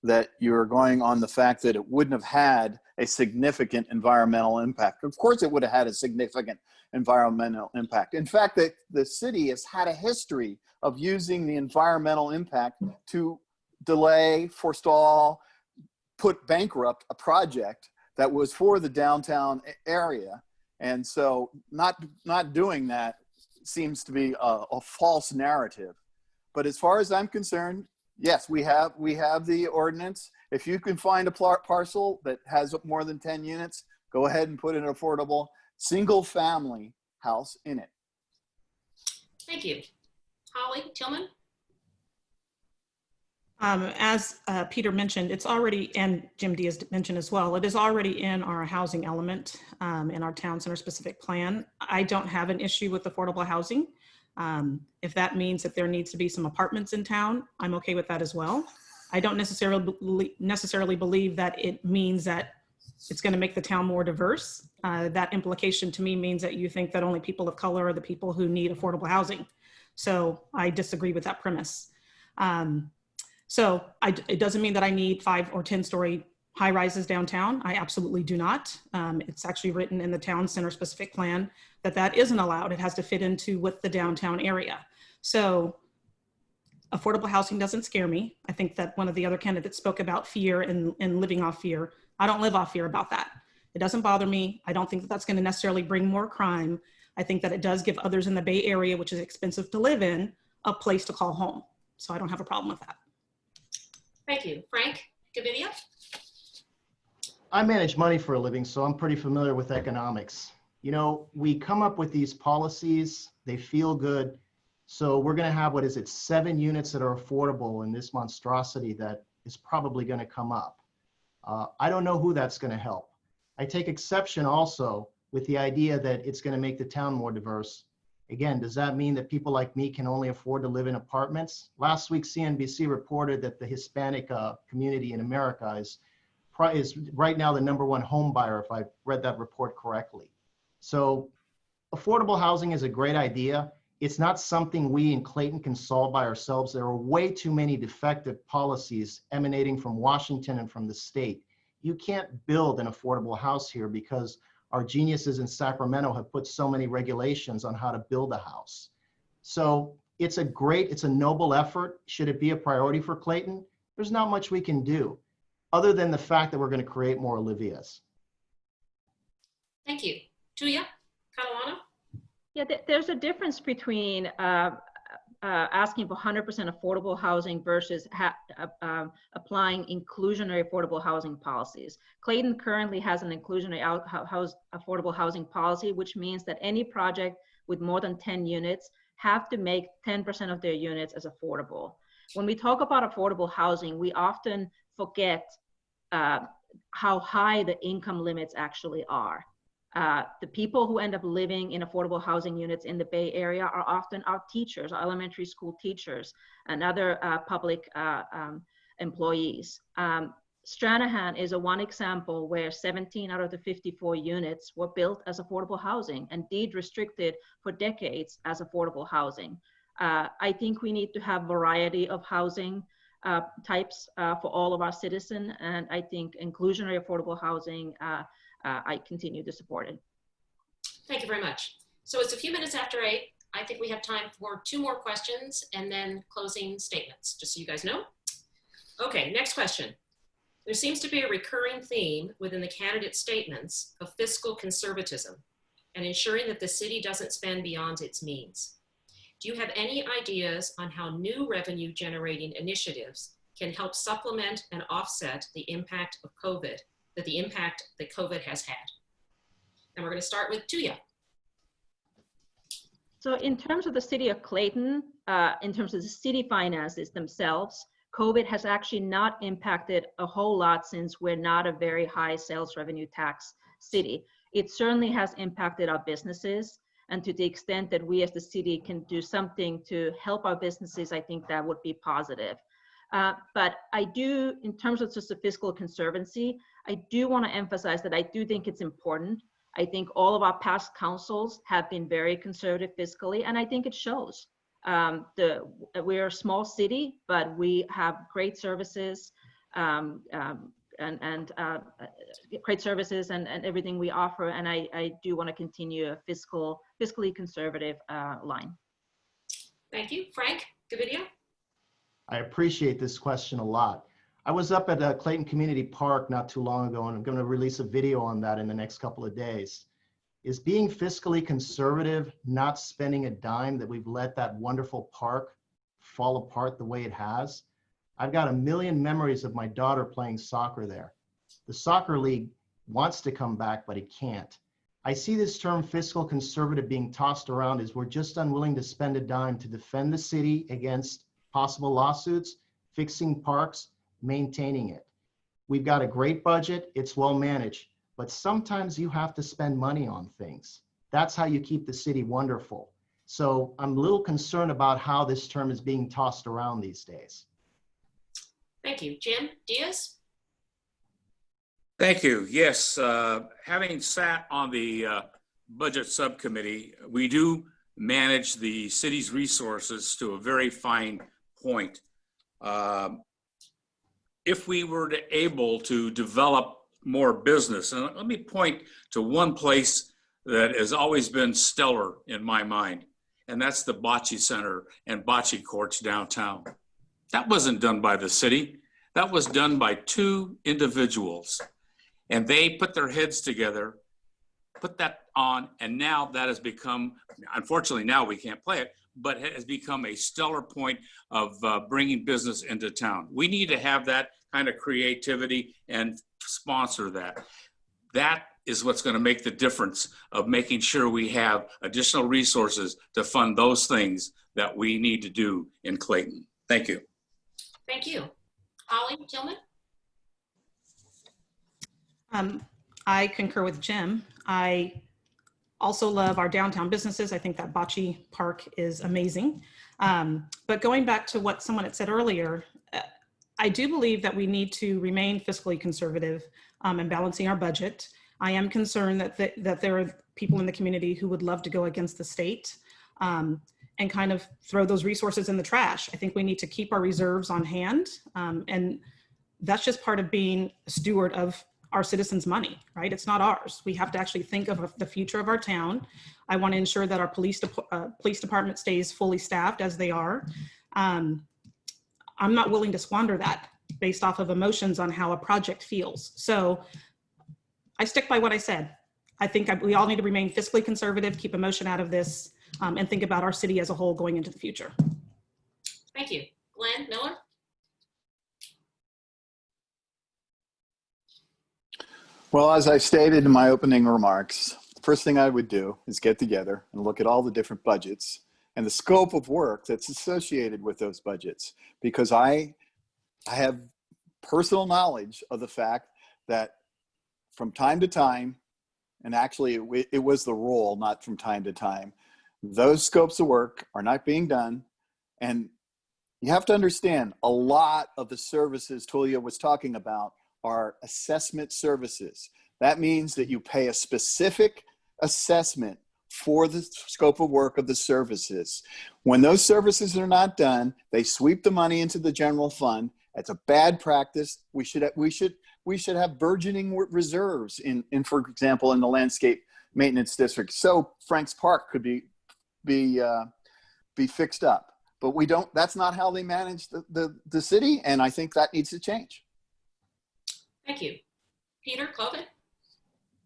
that you're going on the fact that it wouldn't have had a significant environmental impact. Of course it would have had a significant environmental impact. In fact, the city has had a history of using the environmental impact to delay, forestall, put bankrupt a project that was for the downtown area. And so not doing that seems to be a false narrative. But as far as I'm concerned, yes, we have the ordinance. If you can find a parcel that has more than 10 units, go ahead and put an affordable single family house in it. Thank you. Holly Tillman? As Peter mentioned, it's already, and Jim Diaz mentioned as well, it is already in our housing element in our town center specific plan. I don't have an issue with affordable housing. If that means that there needs to be some apartments in town, I'm okay with that as well. I don't necessarily believe that it means that it's going to make the town more diverse. That implication to me means that you think that only people of color are the people who need affordable housing. So I disagree with that premise. It doesn't mean that I need 5 or 10 story high rises downtown. I absolutely do not. It's actually written in the town center specific plan that isn't allowed. It has to fit into with the downtown area. So affordable housing doesn't scare me. I think that one of the other candidates spoke about fear and living off fear. I don't live off fear about that. It doesn't bother me. I don't think that that's going to necessarily bring more crime. I think that it does give others in the Bay Area, which is expensive to live in, a place to call home. So I don't have a problem with that. Thank you. Frank, Gavidia? I manage money for a living, so I'm pretty familiar with economics. You know, we come up with these policies, they feel good. So we're going to have, 7 units that are affordable in this monstrosity that is probably going to come up. I don't know who that's going to help. I take exception also with the idea that it's going to make the town more diverse. Again, does that mean that people like me can only afford to live in apartments? Last week, CNBC reported that the Hispanic community in America is right now the #1 home buyer, if I read that report correctly. So affordable housing is a great idea. It's not something we in Clayton can solve by ourselves. There are way too many defective policies emanating from Washington and from the state. You can't build an affordable house here because our geniuses in Sacramento have put so many regulations on how to build a house. So it's a noble effort. Should it be a priority for Clayton? There's not much we can do other than the fact that we're going to create more Olivias. Thank you. Tuija Catalano? Yeah, there's a difference between asking for 100% affordable housing versus applying inclusionary affordable housing policies. Clayton currently has an inclusionary affordable housing policy, which means that any project with more than 10 units have to make 10% of their units as affordable. When we talk about affordable housing, we often forget how high the income limits actually are. The people who end up living in affordable housing units in the Bay Area are often our teachers, our elementary school teachers, and other public employees. Stranahan is one example where 17 out of the 54 units were built as affordable housing and deed restricted for decades as affordable housing. I think we need to have variety of housing types for all of our citizens, and I think inclusionary affordable housing I continue to support it. Thank you very much. So it's a few minutes after 8. I think we have time for 2 more questions and then closing statements, just so you guys know. Okay, next question. There seems to be a recurring theme within the candidate statements of fiscal conservatism and ensuring that the city doesn't spend beyond its means. Do you have any ideas on how new revenue generating initiatives can help supplement and offset the impact of COVID, the impact that COVID has had? And we're going to start with Tuija. So in terms of the city of Clayton, in terms of the city finances themselves, COVID has actually not impacted a whole lot since we're not a very high sales revenue tax city. It certainly has impacted our businesses, and to the extent that we as the city can do something to help our businesses, I think that would be positive. But I do, in terms of just the fiscal conservancy, I do want to emphasize that I do think it's important. I think all of our past councils have been very conservative fiscally, and I think it shows. We're a small city, but we have great services great services and everything we offer. And I do want to continue a fiscally conservative line. Thank you. Frank, Gavidia? I appreciate this question a lot. I was up at Clayton Community Park not too long ago, and I'm going to release a video on that in the next couple of days. Is being fiscally conservative, not spending a dime, that we've let that wonderful park fall apart the way it has? I've got a million memories of my daughter playing soccer there. The soccer league wants to come back, but it can't. I see this term fiscal conservative being tossed around as we're just unwilling to spend a dime to defend the city against possible lawsuits, fixing parks, maintaining it. We've got a great budget, it's well managed, but sometimes you have to spend money on things. That's how you keep the city wonderful. So I'm a little concerned about how this term is being tossed around these days. Thank you. Jim, Diaz? Thank you. Yes, having sat on the budget subcommittee, we do manage the city's resources to a very fine point. If we were able to develop more business, and let me point to one place that has always been stellar in my mind, and that's the Bocce Center and Bocce Courts downtown. That wasn't done by the city. That was done by 2 individuals. And they put their heads together, put that on, and now that has become, unfortunately now we can't play it, but has become a stellar point of bringing business into town. We need to have that kind of creativity and sponsor that. That is what's going to make the difference of making sure we have additional resources to fund those things that we need to do in Clayton. Thank you. Thank you. Holly Tillman? I concur with Jim. I also love our downtown businesses. I think that Bocce Park is amazing. But going back to what someone had said earlier, I do believe that we need to remain fiscally conservative and balancing our budget. I am concerned that there are people in the community who would love to go against the state and kind of throw those resources in the trash. I think we need to keep our reserves on hand. And that's just part of being a steward of our citizens' money, right? It's not ours. We have to actually think of the future of our town. I want to ensure that our police department stays fully staffed as they are. I'm not willing to squander that based off of emotions on how a project feels. So I stick by what I said. I think we all need to remain fiscally conservative, keep emotion out of this, and think about our city as a whole going into the future. Thank you. Glenn Miller? Well, as I stated in my opening remarks, the first thing I would do is get together and look at all the different budgets and the scope of work that's associated with those budgets, because I have personal knowledge of the fact that from time to time, and actually it was the rule, not from time to time, those scopes of work are not being done. And you have to understand, a lot of the services Tuija was talking about are assessment services. That means that you pay a specific assessment for the scope of work of the services. When those services are not done, they sweep the money into the general fund. That's a bad practice. We should have burgeoning reserves in, for example, in the landscape maintenance district. So Frank's Park could be fixed up, but we don't. That's not how they manage the city, and I think that needs to change. Thank you. Peter Cloven?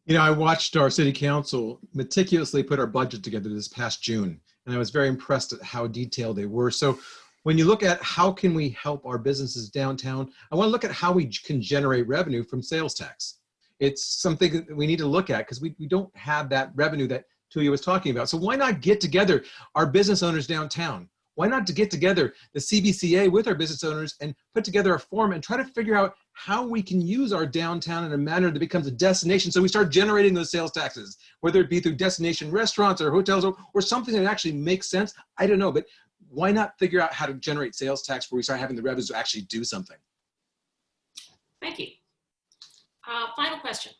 You know, I watched our city council meticulously put our budget together this past June, and I was very impressed at how detailed they were. So when you look at how can we help our businesses downtown, I want to look at how we can generate revenue from sales tax. It's something that we need to look at because we don't have that revenue that Tuija was talking about. So why not get together our business owners downtown? Why not to get together the CBCA with our business owners and put together a forum and try to figure out how we can use our downtown in a manner that becomes a destination, so we start generating those sales taxes, whether it be through destination restaurants or hotels or something that actually makes sense. I don't know, but why not figure out how to generate sales tax where we start having the revenues to actually do something? Thank you. Final question.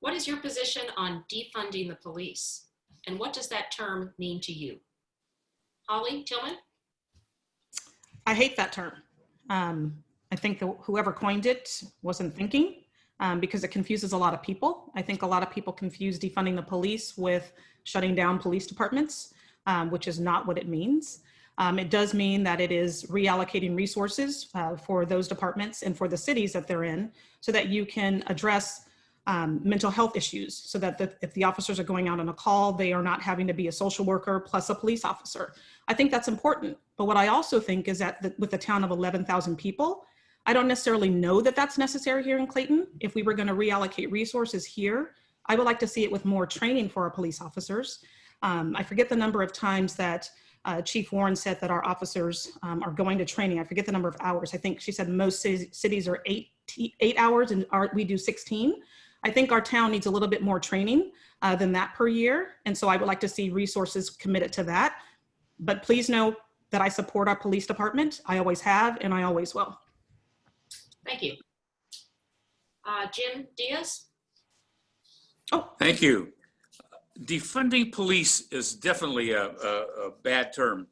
What is your position on defunding the police? And what does that term mean to you? Holly Tillman? I hate that term. I think whoever coined it wasn't thinking because it confuses a lot of people. I think a lot of people confuse defunding the police with shutting down police departments, which is not what it means. It does mean that it is reallocating resources for those departments and for the cities that they're in so that you can address mental health issues so that if the officers are going out on a call, they are not having to be a social worker plus a police officer. I think that's important. But what I also think is that with a town of 11,000 people, I don't necessarily know that that's necessary here in Clayton. If we were going to reallocate resources here, I would like to see it with more training for our police officers. I forget the number of times that Chief Warren said that our officers are going to training. I forget the number of hours. I think she said most cities are 8 hours and we do 16. I think our town needs a little bit more training than that per year. And so I would like to see resources committed to that. But please know that I support our police department. I always have, and I always will. Thank you. Jim Diaz? Oh, Thank you. Defunding police is definitely a bad term.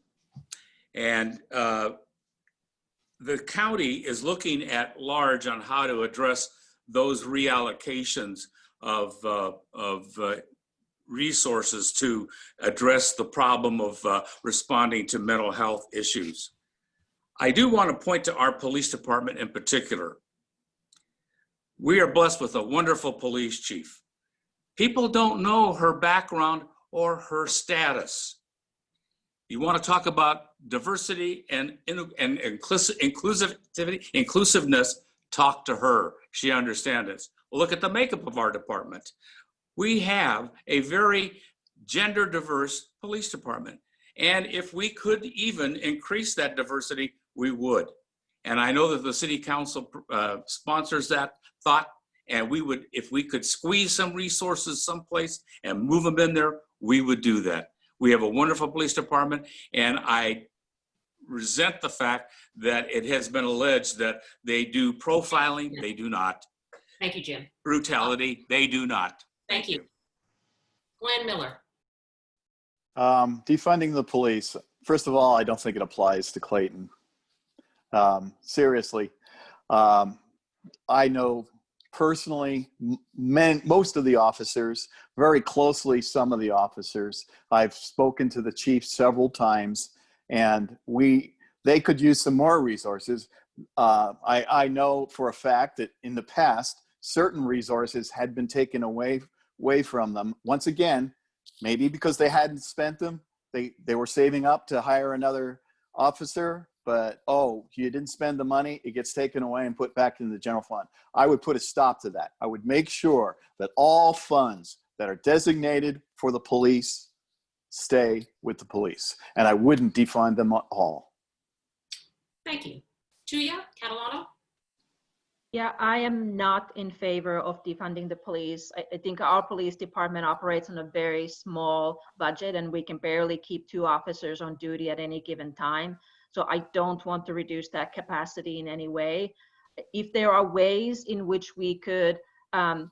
And the county is looking at large on how to address those reallocations of resources to address the problem of responding to mental health issues. I do want to point to our police department in particular. We are blessed with a wonderful police chief. People don't know her background or her status. You want to talk about diversity and inclusiveness, talk to her. She understands it. Look at the makeup of our department. We have a very gender diverse police department. And if we could even increase that diversity, we would. And I know that the city council sponsors that thought, and we would, if we could squeeze some resources someplace and move them in there, we would do that. We have a wonderful police department, and I resent the fact that it has been alleged that they do profiling. They do not. Thank you, Jim. Brutality, they do not. Thank you. Glenn Miller. Defunding the police. First of all, I don't think it applies to Clayton. Seriously. I know personally most of the officers, very closely some of the officers. I've spoken to the chief several times, and they could use some more resources. I know for a fact that in the past, certain resources had been taken away from them. Once again, maybe because they hadn't spent them, they were saving up to hire another officer, but you didn't spend the money, it gets taken away and put back in the general fund. I would put a stop to that. I would make sure that all funds that are designated for the police stay with the police, and I wouldn't defund them all. Thank you. Tuija Catalano. Yeah, I am not in favor of defunding the police. I think our police department operates on a very small budget, and we can barely keep 2 officers on duty at any given time. So I don't want to reduce that capacity in any way. If there are ways in which we could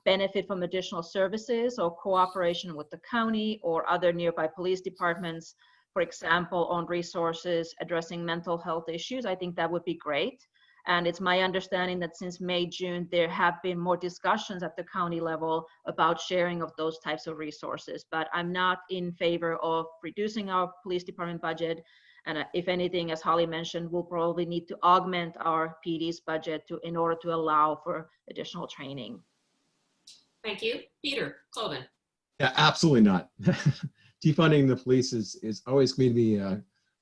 benefit from additional services or cooperation with the county or other nearby police departments, for example, on resources addressing mental health issues, I think that would be great. And it's my understanding that since May, June, there have been more discussions at the county level about sharing of those types of resources. But I'm not in favor of reducing our police department budget. And if anything, as Holly mentioned, we'll probably need to augment our PD's budget in order to allow for additional training. Thank you. Peter Cloven. Yeah, absolutely not. Defunding the police is always made me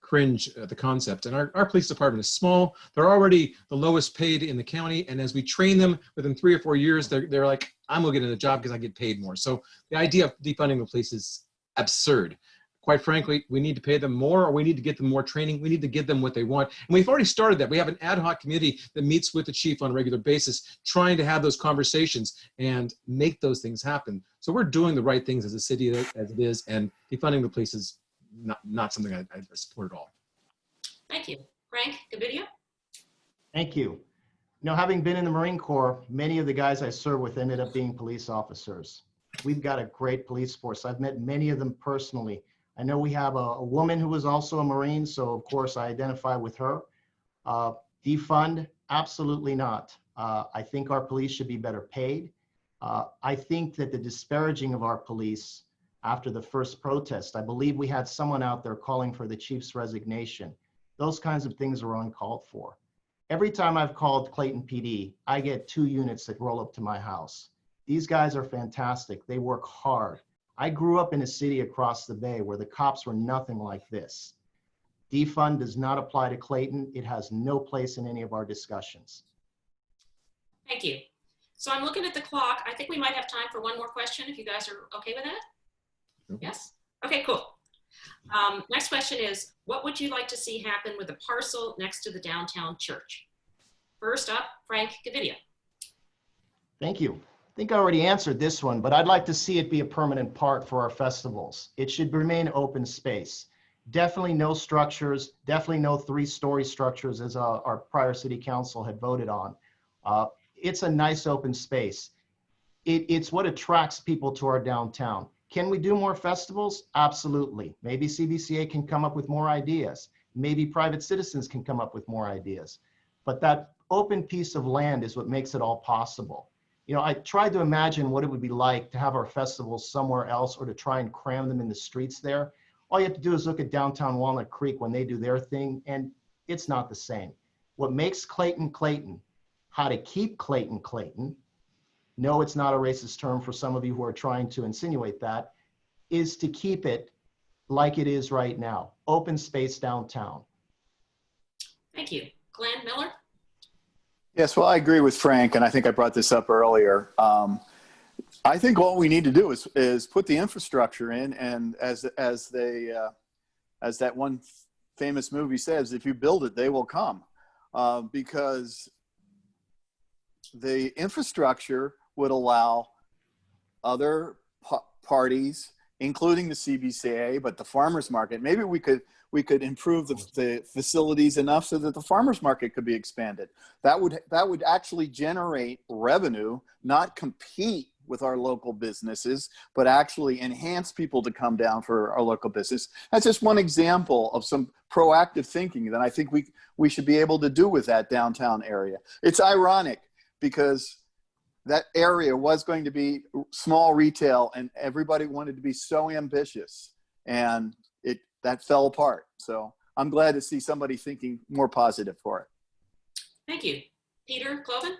cringe at the concept. And our police department is small. They're already the lowest paid in the county. And as we train them within 3 or 4 years, they're like, I'm gonna get in a job because I get paid more. So the idea of defunding the police is absurd. Quite frankly, we need to pay them more, or we need to get them more training. We need to give them what they want. And we've already started that. We have an ad hoc committee that meets with the chief on a regular basis, trying to have those conversations and make those things happen. So we're doing the right things as a city as it is, and defunding the police is not something I support at all. Thank you. Frank Gavidia. Thank you. Having been in the Marine Corps, many of the guys I served with ended up being police officers. We've got a great police force. I've met many of them personally. I know we have a woman who was also a Marine, so of course I identify with her. Defund, absolutely not. I think our police should be better paid. I think that the disparaging of our police after the first protest, I believe we had someone out there calling for the chief's resignation. Those kinds of things are uncalled for. Every time I've called Clayton PD, I get 2 units that roll up to my house. These guys are fantastic. They work hard. I grew up in a city across the bay where the cops were nothing like this. Defund does not apply to Clayton. It has no place in any of our discussions. Thank you. So I'm looking at the clock. I think we might have time for one more question if you guys are okay with that. Yes? Okay, cool. Next question is, what would you like to see happen with the parcel next to the downtown church? First up, Frank Gavidia. Thank you. I think I already answered this one, but I'd like to see it be a permanent part for our festivals. It should remain open space. Definitely no structures, definitely no 3-story structures as our prior city council had voted on. It's a nice open space. It's what attracts people to our downtown. Can we do more festivals? Absolutely. Maybe CBCA can come up with more ideas. Maybe private citizens can come up with more ideas. But that open piece of land is what makes it all possible. I tried to imagine what it would be like to have our festivals somewhere else or to try and cram them in the streets there. All you have to do is look at downtown Walnut Creek when they do their thing, and it's not the same. What makes Clayton, Clayton, how to keep Clayton, Clayton, no, it's not a racist term for some of you who are trying to insinuate that, is to keep it like it is right now. Open space downtown. Thank you. Glenn Miller? Yes, well, I agree with Frank, and I think I brought this up earlier. I think all we need to do is put the infrastructure in, and as that one famous movie says, if you build it, they will come, because the infrastructure would allow other parties, including the CBCA, but the farmers market. Maybe we could improve the facilities enough so that the farmers market could be expanded. That would actually generate revenue, not compete with our local businesses, but actually enhance people to come down for our local business. That's just one example of some proactive thinking that I think we should be able to do with that downtown area. It's ironic because that area was going to be small retail and everybody wanted to be so ambitious, and that fell apart. So I'm glad to see somebody thinking more positive for it. Thank you. Peter Cloven?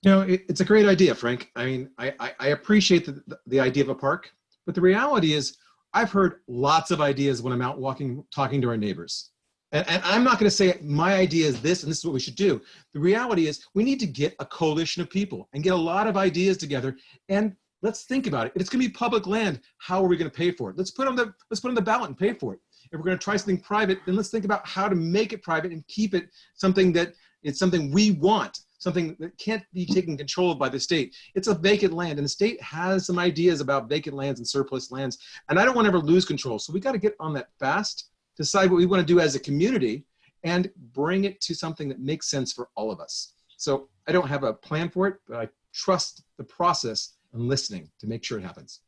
You know, it's a great idea, Frank. I mean, I appreciate the idea of a park, but the reality is I've heard lots of ideas when I'm out walking, talking to our neighbors. And I'm not going to say my idea is this and this is what we should do. The reality is we need to get a coalition of people and get a lot of ideas together, and let's think about it. It's going to be public land. How are we going to pay for it? Let's put on the ballot and pay for it. If we're going to try something private, then let's think about how to make it private and keep it something that it's something we want, something that can't be taken control of by the state. It's a vacant land, and the state has some ideas about vacant lands and surplus lands, and I don't want to ever lose control. So we got to get on that fast, decide what we want to do as a community, and bring it to something that makes sense for all of us. So I don't have a plan for it, but I trust the process and listening to make sure it happens.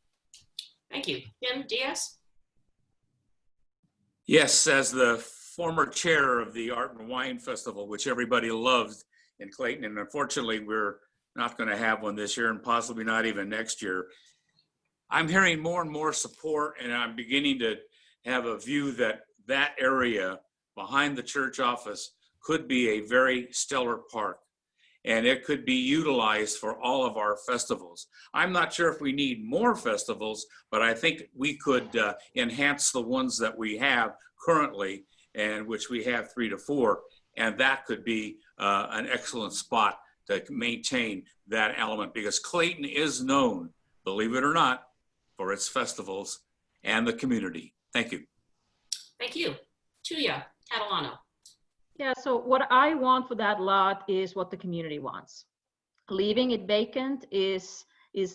Thank you. Jim Diaz? Yes, as the former chair of the Art and Wine Festival, which everybody loves in Clayton, and unfortunately we're not going to have one this year and possibly not even next year, I'm hearing more and more support, and I'm beginning to have a view that that area behind the church office could be a very stellar park, and it could be utilized for all of our festivals. I'm not sure if we need more festivals, but I think we could enhance the ones that we have currently, and which we have 3 to 4, and that could be an excellent spot to maintain that element, because Clayton is known, believe it or not, for its festivals and the community. Thank you. Thank you. Tuija Catalano? Yeah, so what I want for that lot is what the community wants. Leaving it vacant is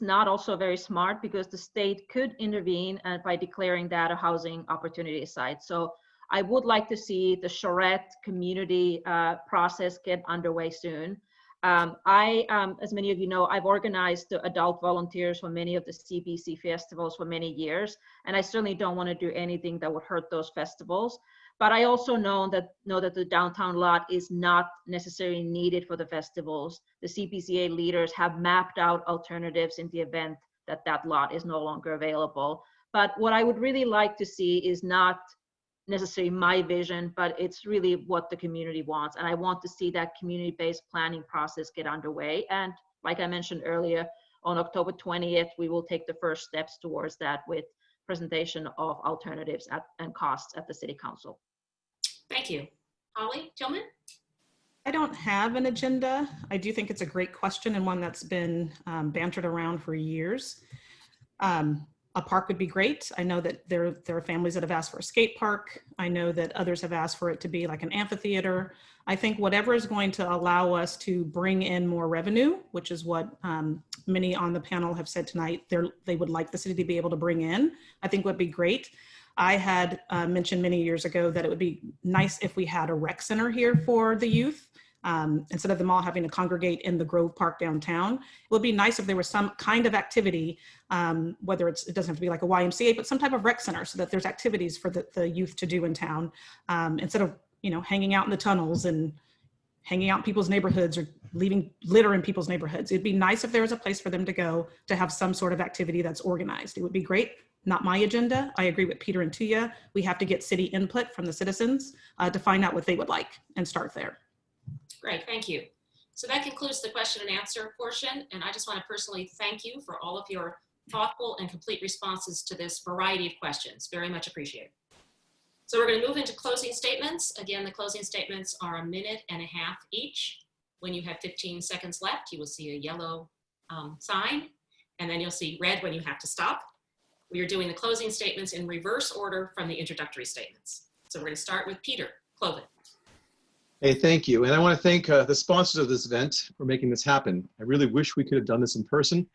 not also very smart, because the state could intervene by declaring that a housing opportunity site. So I would like to see the charrette community process get underway soon. As many of you know, I've organized the adult volunteers for many of the CBC festivals for many years, and I certainly don't want to do anything that would hurt those festivals. But I also know that the downtown lot is not necessarily needed for the festivals. The CBCA leaders have mapped out alternatives in the event that that lot is no longer available. But what I would really like to see is not necessarily my vision, but it's really what the community wants. And I want to see that community-based planning process get underway. And like I mentioned earlier, on October 20th, we will take the first steps towards that with presentation of alternatives and costs at the City Council. Thank you. Holly Tillman? I don't have an agenda. I do think it's a great question and one that's been bantered around for years. A park would be great. I know that there are families that have asked for a skate park. I know that others have asked for it to be like an amphitheater. I think whatever is going to allow us to bring in more revenue, which is what many on the panel have said tonight, they would like the city to be able to bring in, I think would be great. I had mentioned many years ago that it would be nice if we had a rec center here for the youth. Instead of them all having to congregate in the Grove Park downtown, it would be nice if there was some kind of activity, whether it doesn't have to be like a YMCA, but some type of rec center so that there's activities for the youth to do in town, instead of, hanging out in the tunnels and hanging out in people's neighborhoods or leaving litter in people's neighborhoods. It'd be nice if there was a place for them to go to have some sort of activity that's organized. It would be great. Not my agenda. I agree with Peter and Tuija. We have to get city input from the citizens to find out what they would like and start there. Great, thank you. So that concludes the question and answer portion. And I just want to personally thank you for all of your thoughtful and complete responses to this variety of questions. Very much appreciated. So we're going to move into closing statements. Again, the closing statements are 1.5 minutes each. When you have 15 seconds left, you will see a yellow sign, and then you'll see red when you have to stop. We are doing the closing statements in reverse order from the introductory statements. So we're going to start with Peter Cloven. Hey, thank you. And I want to thank the sponsors of this event for making this happen. I really wish we could have done this in person.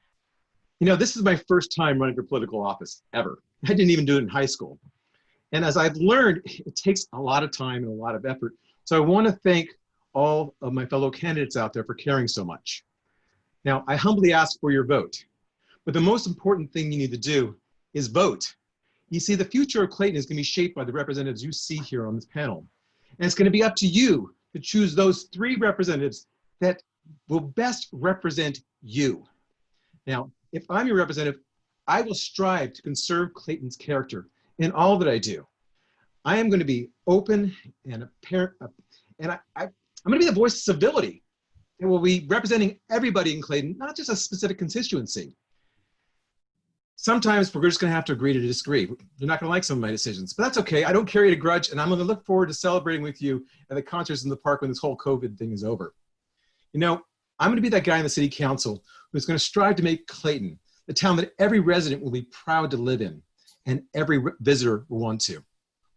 You know, this is my first time running for political office ever. I didn't even do it in high school. And as I've learned, it takes a lot of time and a lot of effort. So I want to thank all of my fellow candidates out there for caring so much. Now, I humbly ask for your vote. But the most important thing you need to do is vote. You see, the future of Clayton is going to be shaped by the representatives you see here on this panel. And it's going to be up to you to choose those 3 representatives that will best represent you. Now, if I'm your representative, I will strive to conserve Clayton's character in all that I do. I am going to be open and apparent, and I'm going to be the voice of civility. And we'll be representing everybody in Clayton, not just a specific constituency. Sometimes we're just going to have to agree to disagree. You're not going to like some of my decisions, but that's okay. I don't carry a grudge, and I'm going to look forward to celebrating with you at the concerts in the park when this whole COVID thing is over. You know, I'm going to be that guy in the city council who's going to strive to make Clayton the town that every resident will be proud to live in, and every visitor will want to.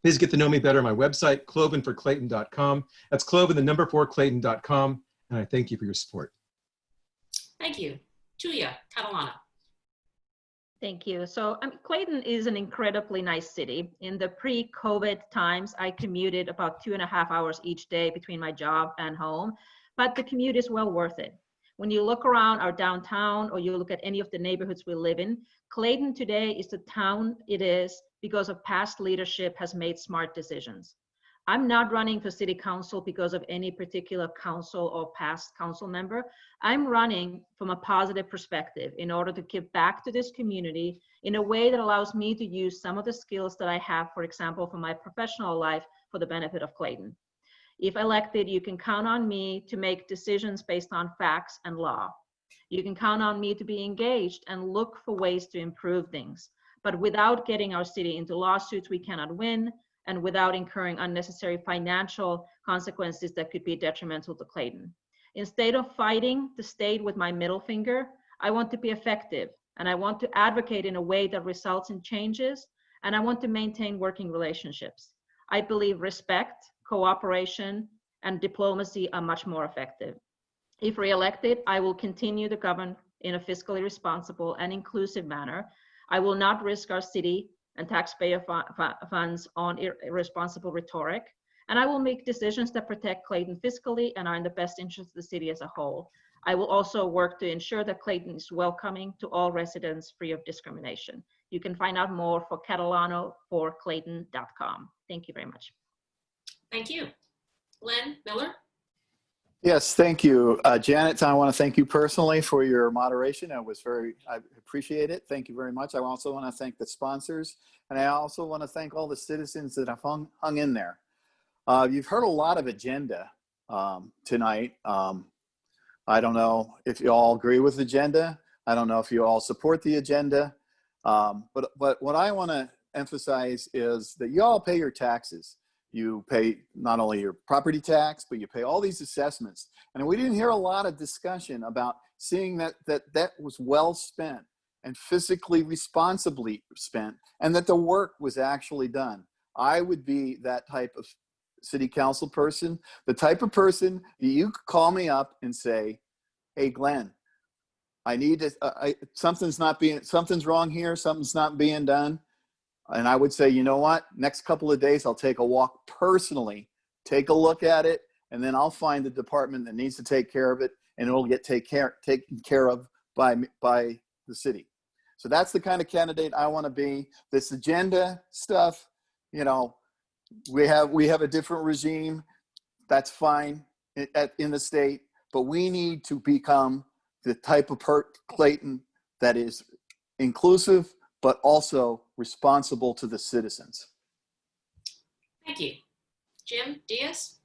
Please get to know me better on my website, clovenforclayton.com. That's Cloven, the number 4, Clayton.com, and I thank you for your support. Thank you. Tuija Catalano. Thank you. So Clayton is an incredibly nice city. In the pre-COVID times, I commuted about 2.5 hours each day between my job and home, but the commute is well worth it. When you look around our downtown or you look at any of the neighborhoods we live in, Clayton today is the town it is because of past leadership has made smart decisions. I'm not running for city council because of any particular council or past council member. I'm running from a positive perspective in order to give back to this community in a way that allows me to use some of the skills that I have, for example, for my professional life for the benefit of Clayton. If elected, you can count on me to make decisions based on facts and law. You can count on me to be engaged and look for ways to improve things, but without getting our city into lawsuits we cannot win, and without incurring unnecessary financial consequences that could be detrimental to Clayton. Instead of fighting the state with my middle finger, I want to be effective, and I want to advocate in a way that results in changes, and I want to maintain working relationships. I believe respect, cooperation, and diplomacy are much more effective. If re-elected, I will continue to govern in a fiscally responsible and inclusive manner. I will not risk our city and taxpayer funds on irresponsible rhetoric. And I will make decisions that protect Clayton fiscally and are in the best interest of the city as a whole. I will also work to ensure that Clayton is welcoming to all residents free of discrimination. You can find out more for catalanoforclayton.com. Thank you very much. Thank you. Glenn Miller. Yes, thank you. Janet, I want to thank you personally for your moderation. I appreciate it. Thank you very much. I also want to thank the sponsors, and I also want to thank all the citizens that have hung in there. You've heard a lot of agenda tonight. I don't know if you all agree with the agenda. I don't know if you all support the agenda. But what I want to emphasize is that you all pay your taxes. You pay not only your property tax, but you pay all these assessments. And we didn't hear a lot of discussion about seeing that was well spent and physically responsibly spent, and that the work was actually done. I would be that type of city council person, the type of person that you could call me up and say, hey, Glenn, I need to, something's wrong here, something's not being done. And I would say, you know what, next couple of days, I'll take a walk personally, take a look at it, and then I'll find the department that needs to take care of it, and it'll get taken care of by the city. So that's the kind of candidate I want to be. This agenda stuff, you know, we have a different regime. That's fine in the state, but we need to become the type of Clayton that is inclusive, but also responsible to the citizens. Thank you. Jim Diaz.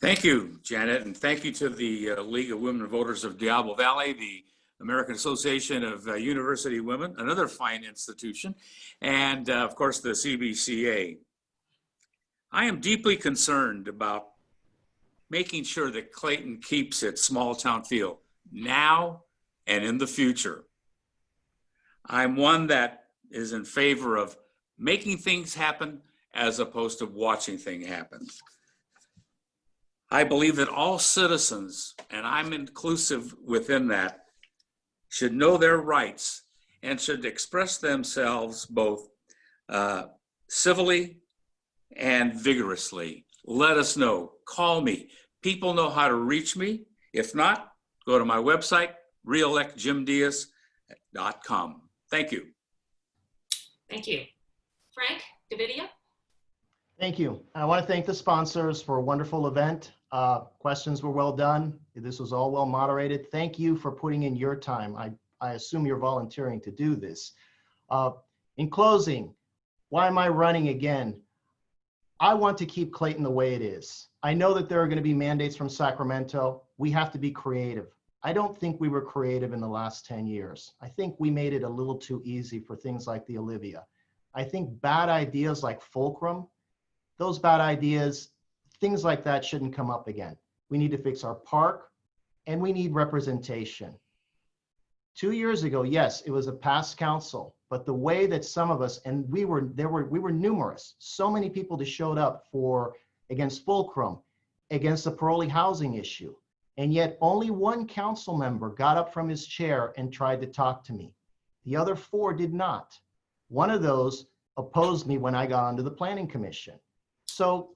Thank you, Janet, and thank you to the League of Women Voters of Diablo Valley, the American Association of University Women, another fine institution, and of course the CBCA. I am deeply concerned about making sure that Clayton keeps its small town feel now and in the future. I'm one that is in favor of making things happen as opposed to watching things happen. I believe that all citizens, and I'm inclusive within that, should know their rights and should express themselves both civilly and vigorously. Let us know. Call me. People know how to reach me. If not, go to my website, reelectjimdiaz.com. Thank you. Thank you. Frank, Gavidia? Thank you. I want to thank the sponsors for a wonderful event. Questions were well done. This was all well moderated. Thank you for putting in your time. I assume you're volunteering to do this. In closing, why am I running again? I want to keep Clayton the way it is. I know that there are going to be mandates from Sacramento. We have to be creative. I don't think we were creative in the last 10 years. I think we made it a little too easy for things like the Olivia. I think bad ideas like Fulcrum, those bad ideas, things like that shouldn't come up again. We need to fix our park and we need representation. 2 years ago, yes, it was a past council, but the way that some of us, and we were numerous, so many people that showed up against Fulcrum, against the parolee housing issue. And yet only one council member got up from his chair and tried to talk to me. The other 4 did not. One of those opposed me when I got onto the planning commission. So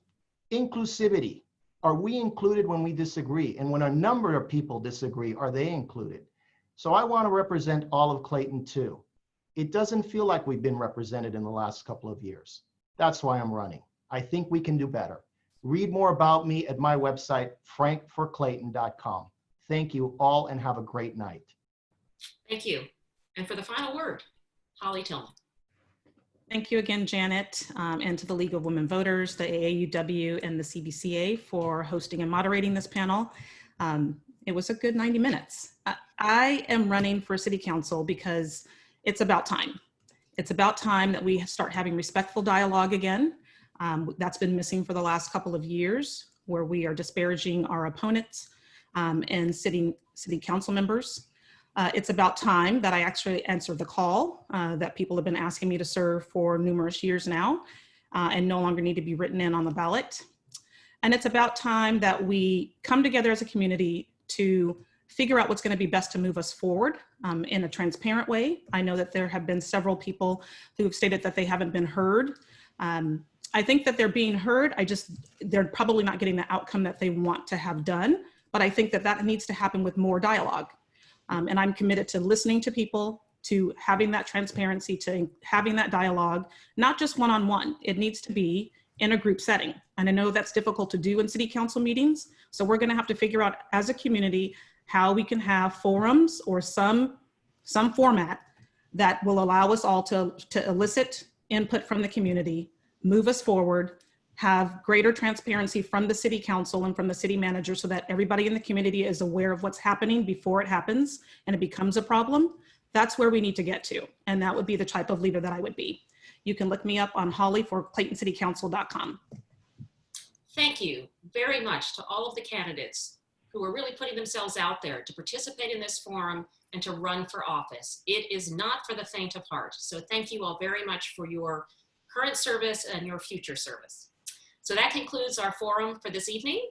inclusivity, are we included when we disagree? And when a number of people disagree, are they included? So I want to represent all of Clayton too. It doesn't feel like we've been represented in the last couple of years. That's why I'm running. I think we can do better. Read more about me at my website, frankforclayton.com. Thank you all and have a great night. Thank you. And for the final word, Holly Tillman. Thank you again, Janet, and to the League of Women Voters, the AAUW, and the CBCA for hosting and moderating this panel. It was a good 90 minutes. I am running for City Council because it's about time. It's about time that we start having respectful dialogue again. That's been missing for the last couple of years, where we are disparaging our opponents and city council members. It's about time that I actually answered the call that people have been asking me to serve for numerous years now and no longer need to be written in on the ballot. And it's about time that we come together as a community to figure out what's going to be best to move us forward in a transparent way. I know that there have been several people who have stated that they haven't been heard. I think that they're being heard. They're probably not getting the outcome that they want to have done, but I think that that needs to happen with more dialogue. And I'm committed to listening to people, to having that transparency, to having that dialogue, not just one-on-one. It needs to be in a group setting. And I know that's difficult to do in city council meetings. So we're gonna have to figure out as a community how we can have forums or some format that will allow us all to elicit input from the community, move us forward, have greater transparency from the city council and from the city manager so that everybody in the community is aware of what's happening before it happens and it becomes a problem. That's where we need to get to. And that would be the type of leader that I would be. You can look me up on Holly for ClaytonCityCouncil.com. Thank you very much to all of the candidates who are really putting themselves out there to participate in this forum and to run for office. It is not for the faint of heart. So thank you all very much for your current service and your future service. So that concludes our forum for this evening.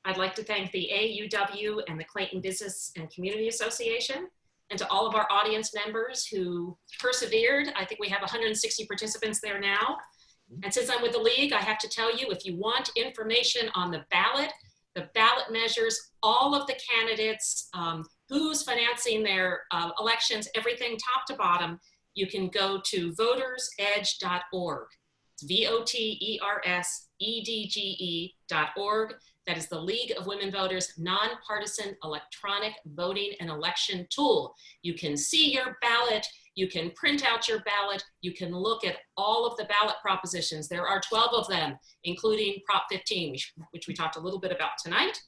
I'd like to thank the AUW and the Clayton Business and Community Association, and to all of our audience members who persevered. I think we have 160 participants there now. And since I'm with the League, I have to tell you, if you want information on the ballot measures, all of the candidates, who's financing their elections, everything top to bottom, you can go to votersedge.org. It's votersedge.org. That is the League of Women Voters nonpartisan electronic voting and election tool. You can see your ballot, you can print out your ballot, you can look at all of the ballot propositions. There are 12 of them, including Prop 15, which we talked a little bit about tonight.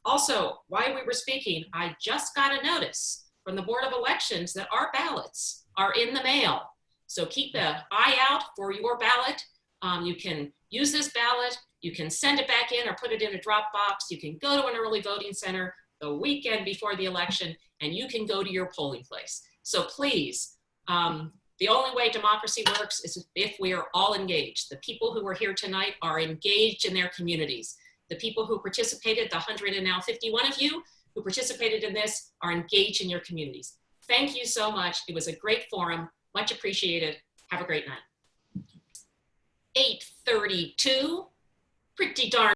Also, while we were speaking, I just got a notice from the Board of Elections that our ballots are in the mail. So keep an eye out for your ballot. You can use this ballot, you can send it back in or put it in a drop box. You can go to an early voting center the weekend before the election, and you can go to your polling place. So please, the only way democracy works is if we are all engaged. The people who are here tonight are engaged in their communities. The people who participated, the 151 of you who participated in this, are engaged in your communities. Thank you so much. It was a great forum. Much appreciated. Have a great night. 8:32, pretty darn